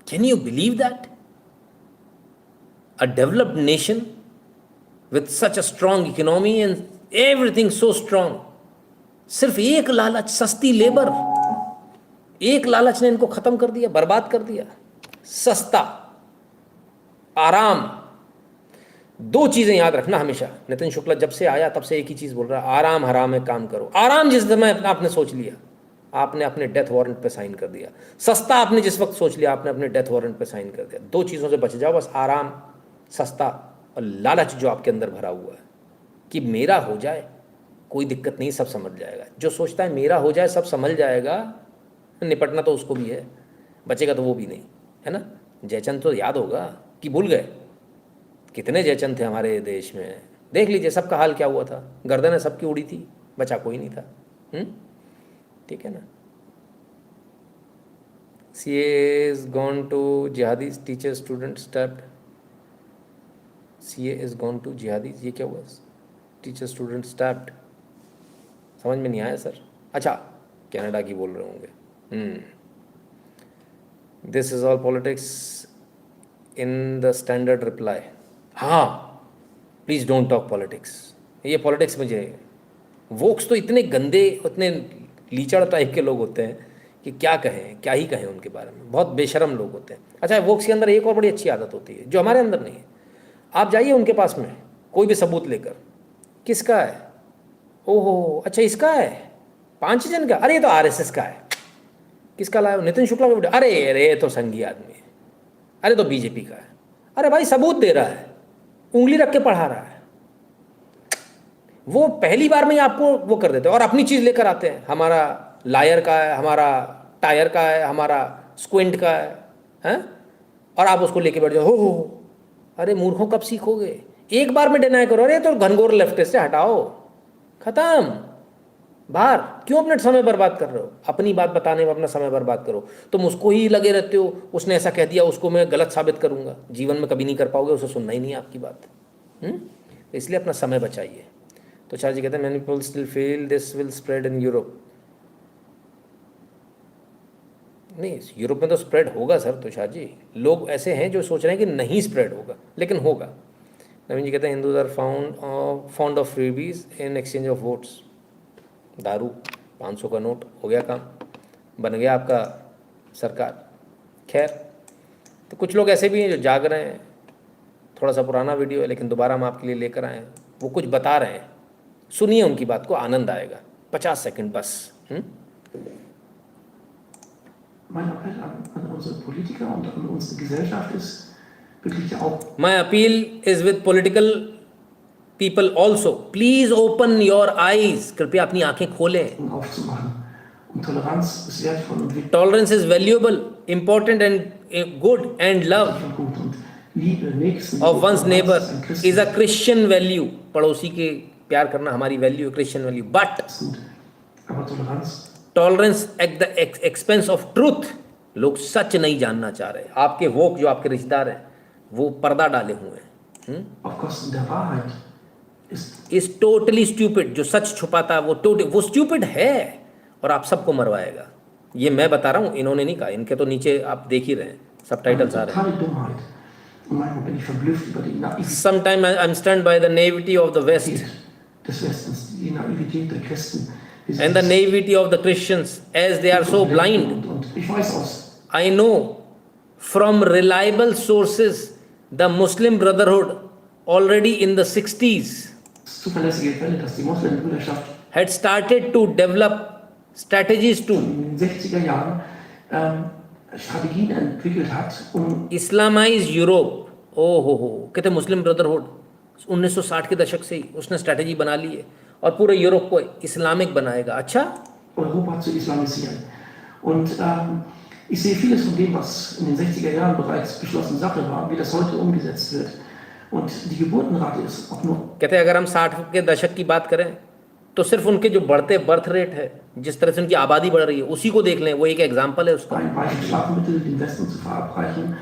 can you believe that? A developed nation with such a strong economy and everything so strong. सिर्फ एक लालच, सस्ती लेबर, एक लालच ने इनको खत्म कर दिया, बर्बाद कर दिया। सस्ता, आराम, 2 चीजें याद रखना हमेशा। नितिन शुक्ला जब से आया तब से एक ही चीज बोल रहा है, आराम हराम है, काम करो। आराम जिस समय आपने सोच लिया, आपने अपने डेथ वारंट पे साइन कर दिया। सस्ता आपने जिस वक्त सोच लिया, आपने अपने डेथ वारंट पे साइन कर दिया। 2 चीज़ों से बच जाओ बस, आराम, सस्ता, और लालच जो आपके अंदर भरा हुआ है कि मेरा हो जाए, कोई दिक्कत नहीं, सब समझ जाएगा। जो सोचता है मेरा हो जाए सब समझ जाएगा, निपटना तो उसको भी है, बचेगा तो वो भी नहीं, है ना। जयचंद तो याद होगा कि भूल गए? कितने जयचंद थे हमारे देश में, देख लीजिए सबका हाल क्या हुआ था, गर्दनें सबकी उड़ी थी, बचा कोई नहीं था। ठीक है ना। CA is gone to jihadis, teachers, students stabbed. CA is gone to jihadis, ये क्या हुआ? टीचर स्टूडेंट स्टैप्ड, समझ में नहीं आया सर। अच्छा, कनाडा की बोल रहे होंगे। This is all politics in the standard reply. हाँ, प्लीज़ डोंट टॉक पॉलिटिक्स। ये पॉलिटिक्स मुझे, वोक्स तो इतने गंदे, इतने लीचड़ टाइप के लोग होते हैं कि क्या कहें, क्या ही कहें उनके बारे में, बहुत बेशरम लोग होते हैं। अच्छा, वोक्स के अंदर एक और बड़ी अच्छी आदत होती है जो हमारे अंदर नहीं है। आप जाइए उनके पास में कोई भी सबूत लेकर, किसका है? ओहो अच्छा इसका है, 5 जन का, अरे ये तो RSS का है। किसका लाया? नितिन शुक्ला का वीडियो, अरे अरे तो संघी आदमी है, अरे तो BJP का है। अरे भाई सबूत दे रहा है, उंगली रख के पढ़ा रहा है। वो पहली बार में ही आपको वो कर देते हैं और अपनी चीज़ लेकर आते हैं, हमारा लायर का है, हमारा टायर का है, हमारा स्क्विंट का है, और आप उसको लेके बैठ जाओ हो। अरे मूर्खों, कब सीखोगे? एक बार में डिनाई करो, अरे तो घनघोर लेफ्टिस्ट से हटाओ, खत्म, बाहर। क्यों अपने समय बर्बाद कर रहे हो? अपनी बात बताने में अपना समय बर्बाद करो। तुम उसको ही लगे रहते हो, उसने ऐसा कह दिया, उसको मैं गलत साबित करूंगा, जीवन में कभी नहीं कर पाओगे, उसे सुनना ही नहीं है आपकी बात। इसलिए अपना समय बचाइए। तो चार जी कहते हैं many people still feel this will spread in Europe. नहीं, यूरोप में तो स्प्रेड होगा सर तुषार जी, लोग ऐसे हैं जो सोच रहे हैं कि नहीं स्प्रेड होगा, लेकिन होगा। नवीन जी कहते हैं Hindus are found of freebies in exchange of votes. दारू, 500 का नोट, हो गया काम, बन गया आपका सरकार। खैर, तो कुछ लोग ऐसे भी हैं जो जाग रहे हैं। थोड़ा सा पुराना वीडियो है लेकिन दोबारा हम आपके लिए लेकर आए हैं, वो कुछ बता रहे हैं, सुनिए उनकी बात को, आनंद आएगा। 50 सेकंड बस। Mein Appell an unsere Politiker und an unsere Gesellschaft ist wirklich auch. My appeal is with political people also. Please open your eyes. कृपया अपनी आंखें खोलें। Aufzumachen. Und Toleranz ist wertvoll und wichtig. Tolerance is valuable, important and good, and love Und Liebe, Nächsten, of one's neighbor is a Christian value. पड़ोसी के प्यार करना हमारी value है, Christian value. But Aber Toleranz, tolerance at the expense of truth. लोग सच नहीं जानना चाह रहे। आपके वोक जो आपके रिश्तेदार हैं वो पर्दा डाले हुए हैं। auf Kosten der Wahrheit ist is totally stupid. जो सच छुपाता है वो स्ट्यूपिड है और आप सबको मरवाएगा। ये मैं बता रहा हूँ, इन्होंने नहीं कहा, इनके तो नीचे आप देख ही रहे हैं, सबटाइटल्स आ रहे हैं। totale Dummheit. Und manchmal bin ich verblüfft über die Naivität Sometime I'm stunned by the naivety of the West des Westens, die Naivität der Christen. and the naivety of the Christians as they are so blind. Und ich weiß aus I know from reliable sources the Muslim Brotherhood already in the 60s zuverlässige Quelle, dass die Muslimbrüderschaft had started to develop strategies to in den 60er Jahren Strategien entwickelt hat, Islamize Europe. हो कहते मुस्लिम brotherhood 1960 के दशक से ही उसने strategy बना ली है और पूरे यूरोप को इस्लामिक बनाएगा। अच्छा, Europa zu islamisieren. Und ich sehe vieles von dem, was in den 60er Jahren bereits beschlossene Sache war, wie das heute umgesetzt wird. Und die Geburtenrate ist auch nur. कहते हैं अगर हम 60 के दशक की बात करें तो सिर्फ उनके जो बढ़ते बर्थ रेट है, जिस तरह से उनकी आबादी बढ़ रही है, उसी को देख लें, वो एक एग्जाम्पल है उसका। Schlafmittel den Westen zu verabreichen,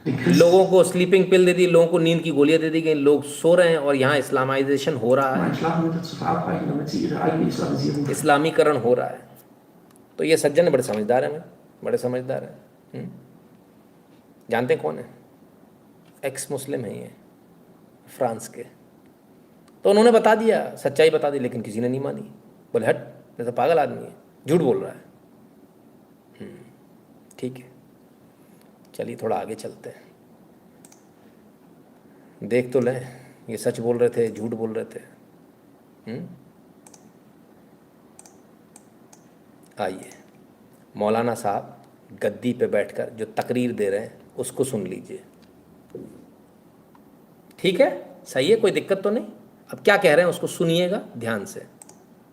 den Christen. लोगों को स्लीपिंग पिल दे दी, लोगों को नींद की गोलियां दे दी गई, लोग सो रहे हैं और यहाँ इस्लामाइजेशन हो रहा है, Ein Schlafmittel zu verabreichen, damit sie ihre eigene Islamisierung. इस्लामीकरण हो रहा है। तो ये सज्जन बड़े समझदार हैं, बड़े समझदार हैं। जानते कौन है? एक्स मुस्लिम है ये, फ्रांस के। तो उन्होंने बता दिया, सच्चाई बता दी, लेकिन किसी ने नहीं मानी। बोले हट, जैसा पागल आदमी है, झूठ बोल रहा है। ठीक है, चलिए थोड़ा आगे चलते हैं, देख तो लें ये सच बोल रहे थे, झूठ बोल रहे थे। आइए, मौलाना साहब गद्दी पे बैठकर जो तकरीर दे रहे हैं उसको सुन लीजिए। ठीक है, सही है, कोई दिक्कत तो नहीं। अब क्या कह रहे हैं उसको सुनिएगा ध्यान से।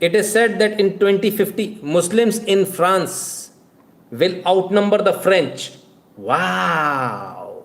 It is said that in 2050 Muslims in France will outnumber the French. Wow!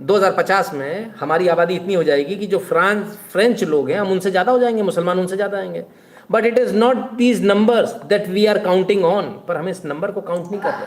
2050 में हमारी आबादी इतनी हो जाएगी कि जो फ्रेंच लोग हैं हम उनसे ज़्यादा हो जाएंगे, मुसलमान उनसे ज़्यादा आएंगे. But it is not these numbers that we are counting on. पर हम इस नंबर को काउंट नहीं कर रहे.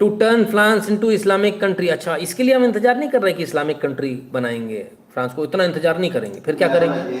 To turn France into Islamic country. अच्छा, इसके लिए हम इंतजार नहीं कर रहे कि इस्लामिक कंट्री बनाएंगे फ्रांस को, इतना इंतजार नहीं करेंगे. फिर क्या करेंगे?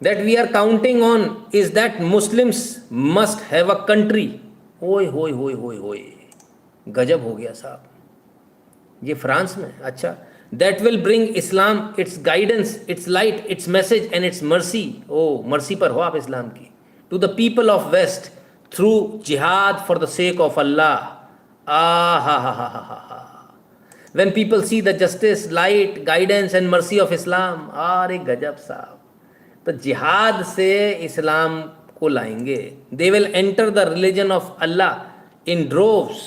that we are counting on is that Muslims must have a country. ओए होए होए होए होए, गजब हो गया साहब. ये फ्रांस में. अच्छा, that will bring Islam, its guidance, its light, its message and its mercy. oh mercy पर हो आप इस्लाम की, to the people of West through jihad for the sake of Allah. ah ha ha ha ha ha. when people see the justice, light, guidance and mercy of Islam, अरे गजब साहब. तो जिहाद से इस्लाम को लाएंगे. They will enter the religion of Allah in droves.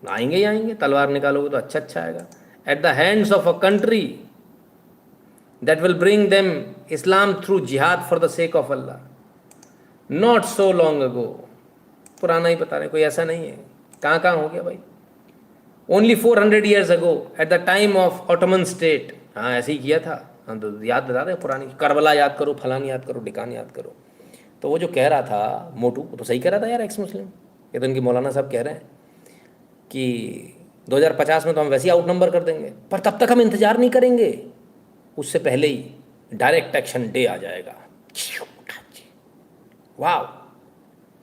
आएंगे ही आएंगे. तलवार निकालोगे तो अच्छा आएगा. At the hands of a country that will bring them Islam through jihad for the sake of Allah. Not so long ago. पुराना ही बता रहे, कोई ऐसा नहीं है. कहाँ कहाँ हो गया भाई. Only 400 years ago at the time of Ottoman state. हाँ, ऐसे ही किया था. हम तो याद बता रहे पुरानी. करबला याद करो, फलान याद करो, डिकान याद करो. तो वो जो कह रहा था मोटू, वो तो सही कह रहा था यार, एक्स मुस्लिम. ये तो इनकी मौलाना साहब कह रहे हैं कि 2050 में तो हम वैसे ही आउट नंबर कर देंगे. पर तब तक हम इंतजार नहीं करेंगे. उससे पहले ही डायरेक्ट एक्शन डे आ जाएगा. वाह.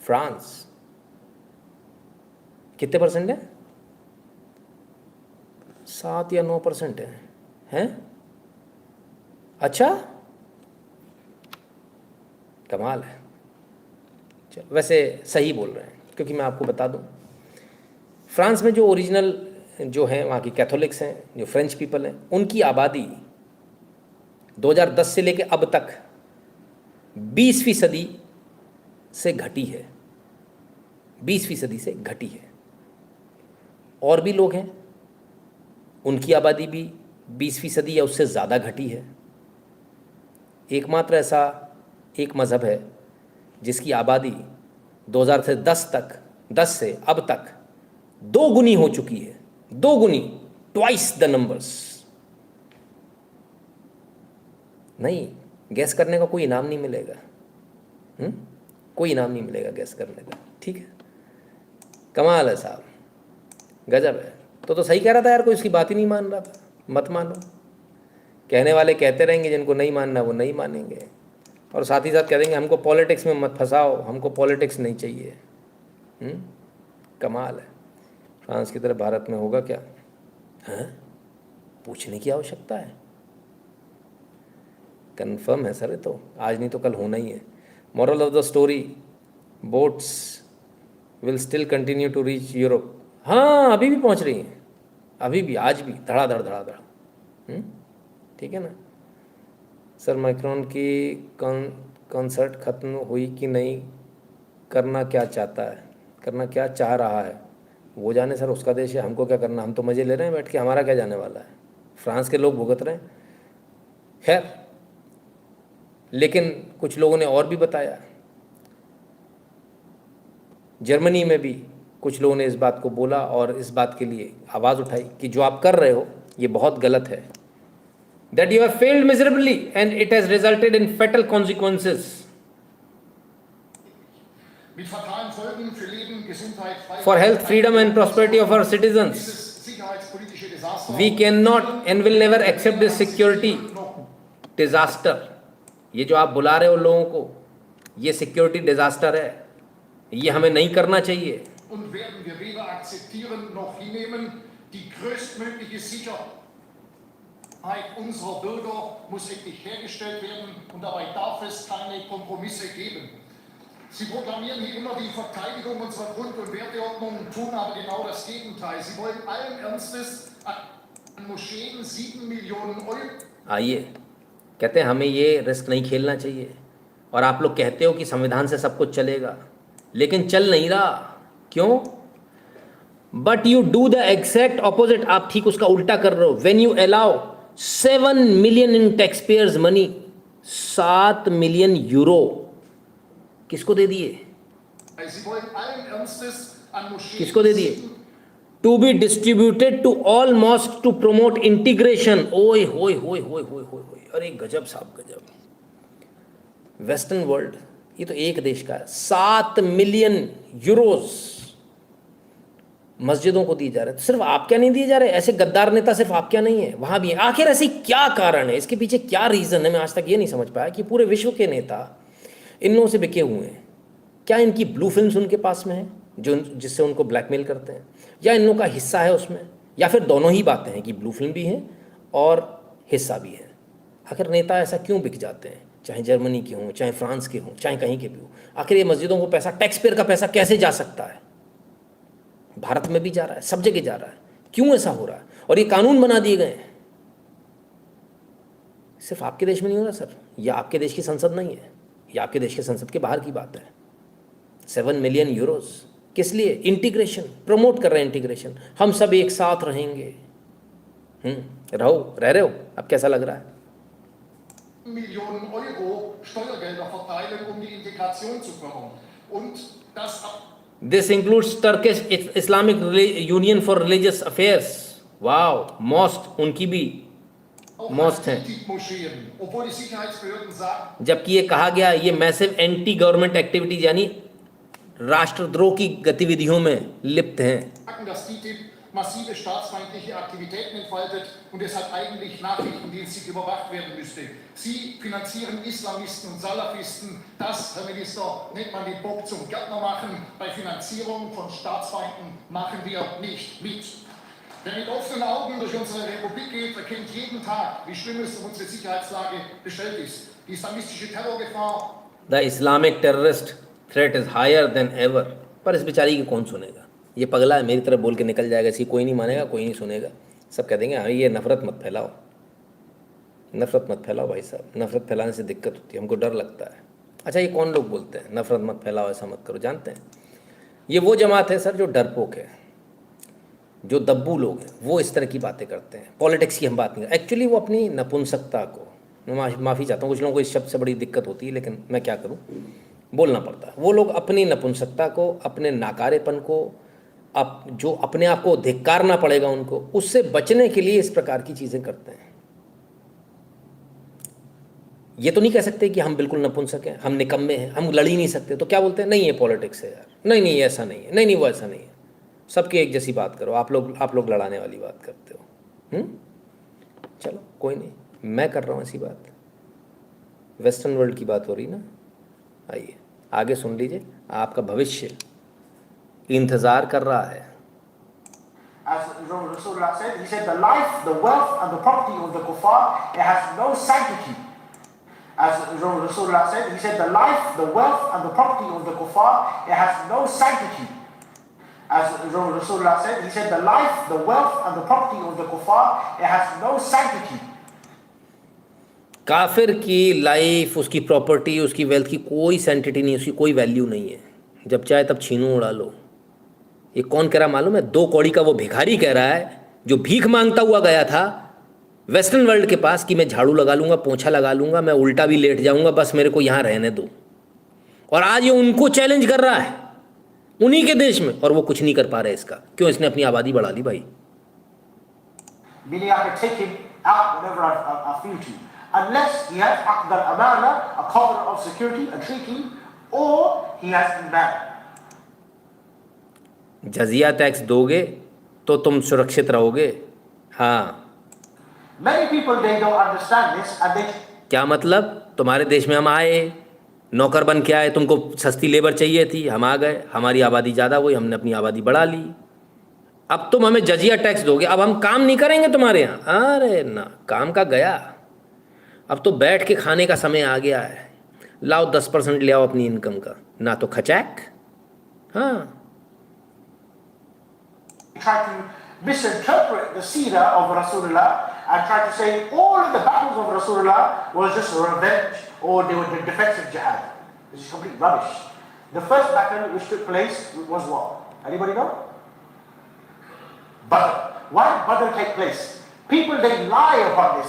फ्रांस कितने परसेंट है? 7 या 9% है. हैं? अच्छा, कमाल है. चलो, वैसे सही बोल रहे हैं, क्योंकि मैं आपको बता दूं, फ्रांस में जो ओरिजिनल जो हैं वहाँ की कैथोलिक्स हैं, जो फ्रेंच पीपल हैं, उनकी आबादी 2010 से लेके अब तक 20% से घटी है. 20% से घटी है. और भी लोग हैं, उनकी आबादी भी 20% या उससे ज़्यादा घटी है. एकमात्र ऐसा एक मज़हब है जिसकी आबादी 2010 से अब तक 2 गुनी हो चुकी है. 2 गुनी, ट्वाइस द नंबर्स. नहीं, गैस करने का कोई इनाम नहीं मिलेगा. कोई इनाम नहीं मिलेगा गैस करने का. ठीक है, कमाल है साहब, गजब है. तो सही कह रहा था यार, कोई उसकी बात ही नहीं मान रहा था. मत मानो. कहने वाले कहते रहेंगे, जिनको नहीं मानना वो नहीं मानेंगे. और साथ ही साथ कह देंगे हमको पॉलिटिक्स में मत फंसाओ, हमको पॉलिटिक्स नहीं चाहिए. कमाल है. फ्रांस की तरह भारत में होगा क्या? हाँ, पूछने की आवश्यकता है. कंफर्म है सर. तो आज नहीं तो कल होना ही है. Moral of the story, boats will still continue to reach Europe. हाँ, अभी भी पहुंच रही हैं. अभी भी, आज भी धड़ाधड़. ठीक है ना सर. मैक्रोन की कॉन्सर्ट ख़त्म हुई कि नहीं? करना क्या चाहता है, करना क्या चाह रहा है वो जाने सर, उसका देश है. हमको क्या करना, हम तो मज़े ले रहे हैं बैठ के. हमारा क्या जाने वाला है. फ्रांस के लोग भुगत रहे हैं. खैर, लेकिन कुछ लोगों ने और भी बताया. जर्मनी में भी कुछ लोगों ने इस बात को बोला और इस बात के लिए आवाज़ उठाई कि जो आप कर रहे हो ये बहुत गलत है. That you have failed miserably and it has resulted in fatal consequences mit fatalen Folgen für Leben, Gesundheit, Freiheit, for health, freedom and prosperity of our citizens. dieses sicherheitspolitische Desaster. We cannot and will never accept this security disaster. ये जो आप बुला रहे हो लोगों को, ये security disaster है. ये हमें नहीं करना चाहिए. Und werden wir weder akzeptieren noch hinnehmen. Die größtmögliche Sicherheit unserer Bürger muss endlich hergestellt werden und dabei darf es keine Kompromisse geben. Sie proklamieren hier immer die Verteidigung unserer Grund- und Werteordnung, tun aber genau das Gegenteil. Sie wollen allen Ernstes an Moscheen 7 Millionen Euro. आइए कहते हैं हमें ये risk नहीं खेलना चाहिए, और आप लोग कहते हो कि संविधान से सब कुछ चलेगा, लेकिन चल नहीं रहा। क्यों? But you do the exact opposite, आप ठीक उसका उल्टा कर रहे हो। When you allow 7 million in tax payers money, 7 million euro किसको दे दिए? Sie wollen allen Ernstes an Moscheen किसको दे दिए? To be distributed to all mosque to promote integration. ओए होए होए होए होए होए होए, अरे गजब साहब गजब। वेस्टर्न वर्ल्ड, ये तो एक देश का है, 7 मिलियन यूरोज मस्जिदों को दिए जा रहे हैं। सिर्फ आप क्या नहीं दिए जा रहे? ऐसे गद्दार नेता सिर्फ आप क्या नहीं है, वहां भी है। आखिर ऐसी क्या कारण है, इसके पीछे क्या रीजन है? मैं आज तक ये नहीं समझ पाया कि पूरे विश्व के नेता इन लोगों से बिके हुए हैं। क्या इनकी ब्लू फिल्म्स उनके पास में है जो जिससे उनको ब्लैकमेल करते हैं, या इन लोगों का हिस्सा है उसमें, या फिर दोनों ही बातें हैं कि ब्लू फिल्म भी है और हिस्सा भी है? आखिर नेता ऐसा क्यों बिक जाते हैं, चाहे जर्मनी के हों, चाहे फ्रांस के हों, चाहे कहीं के भी हों? आखिर ये मस्जिदों को पैसा, टैक्स पेयर का पैसा कैसे जा सकता है? भारत में भी जा रहा है, सब जगह जा रहा है, क्यों ऐसा हो रहा है? और ये कानून बना दिए गए हैं। सिर्फ आपके देश में नहीं हो रहा सर, यह आपके देश की संसद नहीं है, यह आपके देश के संसद के बाहर की बात है। 7 मिलियन यूरोज किस लिए? इंटीग्रेशन, प्रमोट कर रहे हैं इंटीग्रेशन, हम सब एक साथ रहेंगे। रह रहे हो? अब कैसा लग रहा है? Millionen Euro Steuergelder verteilen, um die Integration zu fördern. Und das This includes Turkish Islamic Union for Religious Affairs. Wow, mosque उनकी भी auch मॉस्क हैं। Moscheen, obwohl die Sicherheitsbehörden sagen, जबकि ये कहा गया ये मैसिव एंटी गवर्नमेंट एक्टिविटीज यानी राष्ट्रद्रोह की गतिविधियों में लिप्त हैं। dass TTIP massive staatsfeindliche Aktivitäten entfaltet und deshalb eigentlich nachrichtendienstlich überwacht werden müsste. Sie finanzieren Islamisten und Salafisten. Das, Herr Minister, nennt man den Bock zum Gärtner machen. Bei Finanzierung von Staatsfeinden machen wir nicht mit. Wer mit offenen Augen durch unsere Republik geht, erkennt jeden Tag, wie schlimm es um unsere Sicherheitslage bestellt ist. Die islamistische Terrorgefahr. The Islamic terrorist threat is higher than ever. पर इस बेचारी की कौन सुनेगा? ये पगला है, मेरी तरफ बोल के निकल जाएगा, इसी कोई नहीं मानेगा, कोई नहीं सुनेगा। सब कह देंगे हाँ ये नफरत मत फैलाओ, नफरत मत फैलाओ भाई साहब, नफरत फैलाने से दिक्कत होती है, हमको डर लगता है। अच्छा, ये कौन लोग बोलते हैं नफरत मत फैलाओ, ऐसा मत करो? जानते हैं ये वो जमात है सर जो डरपोक है, जो दब्बू लोग हैं, वो इस तरह की बातें करते हैं। पॉलिटिक्स की हम बात नहीं, एक्चुअली वो अपनी नपुंसकता को, मैं माफ़ी चाहता हूँ, कुछ लोगों को इस शब्द से बड़ी दिक्कत होती है, लेकिन मैं क्या करूँ, बोलना पड़ता है। वो लोग अपनी नपुंसकता को, अपने नाकारेपन को, जो अपने आप को धिक्कारना पड़ेगा उनको, उससे बचने के लिए इस प्रकार की चीज़ें करते हैं। ये तो नहीं कह सकते कि हम बिल्कुल नपुंसक हैं, हम निकम्मे हैं, हम लड़ ही नहीं सकते। तो क्या बोलते हैं? नहीं ये पॉलिटिक्स है यार, नहीं नहीं ऐसा नहीं है, नहीं नहीं वो ऐसा नहीं है। सबकी एक जैसी बात करो, आप लोग लड़ाने वाली बात करते हो। चलो कोई नहीं, मैं कर रहा हूँ ऐसी बात, वेस्टर्न वर्ल्ड की बात हो रही ना। आइए आगे सुन लीजिए, आपका भविष्य इंतज़ार कर रहा है। As Rasulullah said, he said, the life, the wealth, and the property of the kuffar, it has no sanctity. As Rasulullah said, he said, the life, the wealth, and the property of the kuffar, it has no sanctity. As Rasulullah said, he said, the life, the wealth, and the property of the kuffar, it has no sanctity. काफिर की life, उसकी property, उसकी wealth की कोई sanctity नहीं, उसकी कोई value नहीं है। जब चाहे तब छीनो उड़ा लो। ये कौन कह रहा मालूम है? 2 कौड़ी का वो भिखारी कह रहा है, जो भीख मांगता हुआ गया था वेस्टर्न वर्ल्ड के पास कि मैं झाड़ू लगा लूँगा, पोंछा लगा लूँगा, मैं उल्टा भी लेट जाऊँगा, बस मेरे को यहाँ रहने दो। और आज ये उनको चैलेंज कर रहा है, उन्हीं के देश में, और वो कुछ नहीं कर पा रहे। इसका क्यों? इसने अपनी आबादी बढ़ा ली भाई। Meaning I can take him out whenever I feel to. Unless he has aqd al-amana, a covenant of security, a treaty, or he has iman. जजिया टैक्स दोगे तो तुम सुरक्षित रहोगे। हाँ, Many people, they don't understand this and they क्या मतलब? तुम्हारे देश में हम आए, नौकर बन के आए, तुमको सस्ती लेबर चाहिए थी, हम आ गए, हमारी आबादी ज़्यादा हुई, हमने अपनी आबादी बढ़ा ली। अब तुम हमें जजिया टैक्स दोगे, अब हम काम नहीं करेंगे तुम्हारे यहाँ। अरे ना, काम का गया, अब तो बैठ के खाने का समय आ गया है। लाओ 10% ले आओ अपनी इनकम का, ना तो खचैक। हाँ, try to misinterpret the seerah of Rasulullah and tried to say all of the battles of Rasulullah was just revenge or they were the defensive jihad. This is complete rubbish. The first battle which took place was what? Anybody know? Badr. Why did Badr take place? People, they lie upon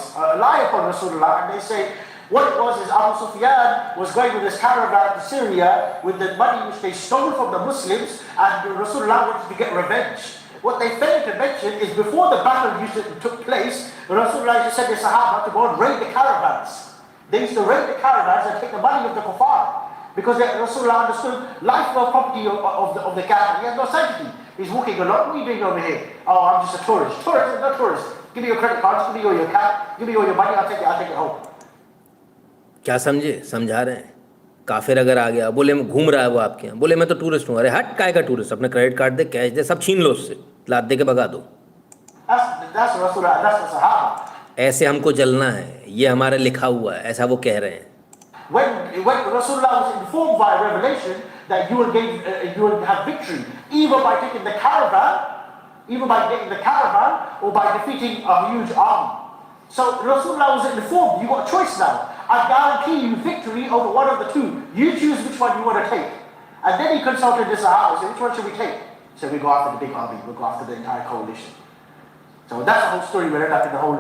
Rasulullah, and they say what it was is Abu Sufyan was going with his caravan to Syria with the money which they stole from the Muslims, and Rasulullah wanted to get revenge. What they failed to mention is before the battle took place, Rasulullah used to send the Sahaba to go and raid the caravans. They used to raid the caravans and take the money of the kuffar. Because Rasulullah understood life or property of the caravan. He has no sanctity. He's walking along. What are you doing over here? Oh, I'm just a tourist. Tourist is not tourist. Give me your credit cards, give me all your cash, give me all your money, I'll take it home. क्या समझे? समझा रहे हैं। काफिर अगर आ गया, बोले मैं घूम रहा है वो आपके यहाँ, बोले मैं तो टूरिस्ट हूँ। अरे हट, काय का टूरिस्ट? अपने क्रेडिट कार्ड दे, कैश दे, सब छीन लो उससे, लाद दे के भगा दो। That's Rasulullah, that's the Sahaba. ऐसे हमको चलना है, ये हमारे लिखा हुआ है, ऐसा वो कह रहे हैं। When Rasulullah was informed by revelation that you will have victory either by taking the caravan, or by defeating a huge army. So Rasulullah was informed, you got a choice now. I guarantee you victory over one of the two. You choose which one you want to take. And then he consulted the Sahaba, said, which one should we take? So we go after the big army, we go after the entire coalition. So that's the whole story, we ended up in the whole...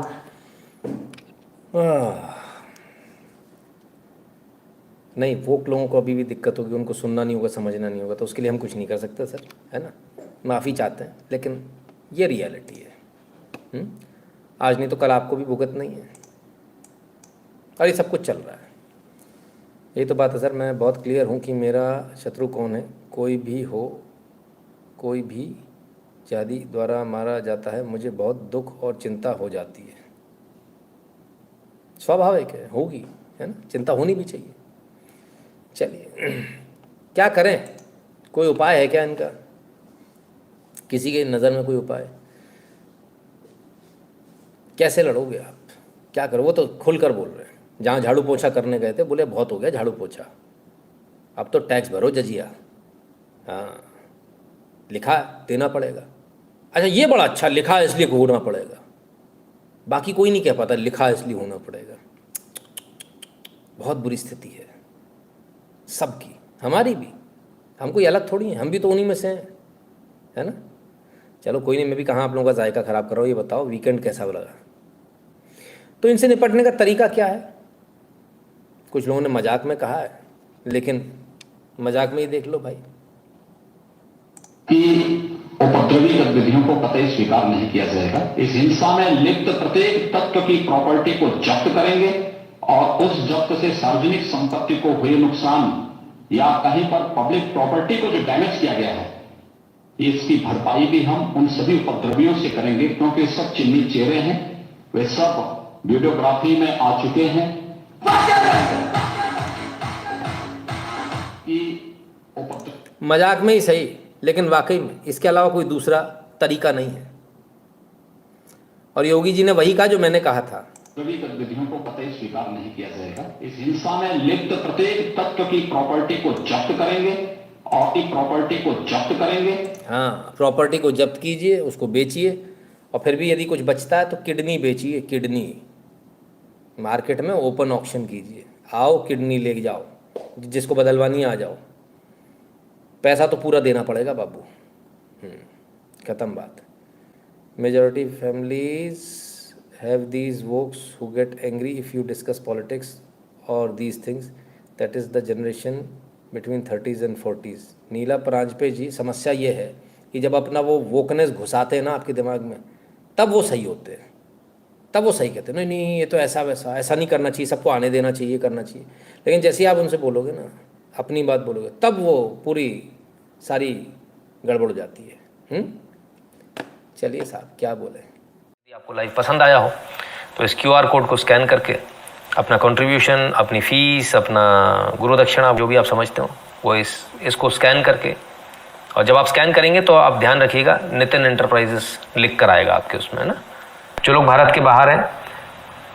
नहीं, वो लोगों को अभी भी दिक्कत होगी, उनको सुनना नहीं होगा, समझना नहीं होगा, तो उसके लिए हम कुछ नहीं कर सकते सर, है ना। माफ़ी चाहते हैं, लेकिन ये रियलिटी है। आज नहीं तो कल आपको भी भुगत नहीं है, और ये सब कुछ चल रहा है। यही तो बात है सर, मैं बहुत क्लियर हूँ कि मेरा शत्रु कौन है। कोई भी हो, कोई भी जादी द्वारा मारा जाता है, मुझे बहुत दुख और चिंता हो जाती है। स्वाभाविक है, होगी, है ना, चिंता होनी भी चाहिए। चलिए क्या करें, कोई उपाय है क्या इनका? किसी के नज़र में कोई उपाय? कैसे लड़ोगे आप? क्या करो? वो तो खुलकर बोल रहे हैं। जहाँ झाड़ू पोछा करने गए थे, बोले बहुत हो गया झाड़ू पोछा, अब तो टैक्स भरो जजिया। हाँ, लिखा देना पड़ेगा। अच्छा, ये बड़ा अच्छा, लिखा इसलिए होना पड़ेगा। बाकी कोई नहीं कह पाता लिखा इसलिए होना पड़ेगा। बहुत बुरी स्थिति है सबकी, हमारी भी। हम कोई अलग थोड़ी हैं, हम भी तो उन्हीं में से हैं, है ना। चलो कोई नहीं, मैं भी कहाँ आप लोगों का जायका ख़राब कर रहा हूँ। ये बताओ वीकेंड कैसा लगा? तो इनसे निपटने का तरीका क्या है? कुछ लोगों ने मजाक में कहा है, लेकिन मजाक में ही देख लो भाई कि उपद्रवी गतिविधियों को कतई स्वीकार नहीं किया जाएगा। इस हिंसा में लिप्त प्रत्येक तत्व की प्रॉपर्टी को जब्त करेंगे और उस जब्त से सार्वजनिक संपत्ति को हुए नुकसान या कहीं पर पब्लिक प्रॉपर्टी को जो डैमेज किया गया है, इसकी भरपाई भी हम उन सभी उपद्रवियों से करेंगे, क्योंकि सब चिन्हित चेहरे हैं, वे सब वीडियोग्राफी में आ चुके हैं। मजाक में ही सही, लेकिन वाकई में इसके अलावा कोई दूसरा तरीका नहीं है। और योगी जी ने वही कहा जो मैंने कहा था, गतिविधियों को कतई स्वीकार नहीं किया जाएगा। इस हिंसा में लिप्त प्रत्येक तत्व की प्रॉपर्टी को जब्त करेंगे और एक प्रॉपर्टी को जब्त करेंगे। हाँ, प्रॉपर्टी को जब्त कीजिए, उसको बेचिए, और फिर भी यदि कुछ बचता है तो किडनी बेचिए। किडनी मार्केट में ओपन ऑक्शन कीजिए, आओ किडनी ले जाओ, जिसको बदलवानी आ जाओ, पैसा तो पूरा देना पड़ेगा बाबू। ख़त्म बात। Majority families have these folks who get angry if you discuss politics or these things. That is the generation between 30s and 40s. नीला परांजपे जी, समस्या ये है कि जब अपना वो वोकनेस घुसाते हैं ना आपके दिमाग में, तब वो सही होते हैं, तब वो सही कहते हैं नहीं नहीं ये तो ऐसा वैसा, ऐसा नहीं करना चाहिए, सबको आने देना चाहिए, करना चाहिए। लेकिन जैसे ही आप उनसे बोलोगे ना, अपनी बात बोलोगे, तब वो पूरी सारी गड़बड़ जाती है। चलिए साहब, क्या बोले। आपको लाइव पसंद आया हो तो इस QR कोड को स्कैन करके अपना कंट्रीब्यूशन, अपनी फ़ीस, अपना गुरु दक्षिणा, जो भी आप समझते हो, वो इसको स्कैन करके, और जब आप स्कैन करेंगे तो आप ध्यान रखिएगा नितिन एंटरप्राइजेस लिख कर आएगा आपके उसमें, है ना। जो लोग भारत के बाहर हैं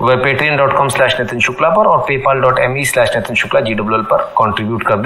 वह patreon.com/नितिन शुक्ला पर और paypal.me/नितिन शुक्ला GWL पर कंट्रीब्यूट कर दें।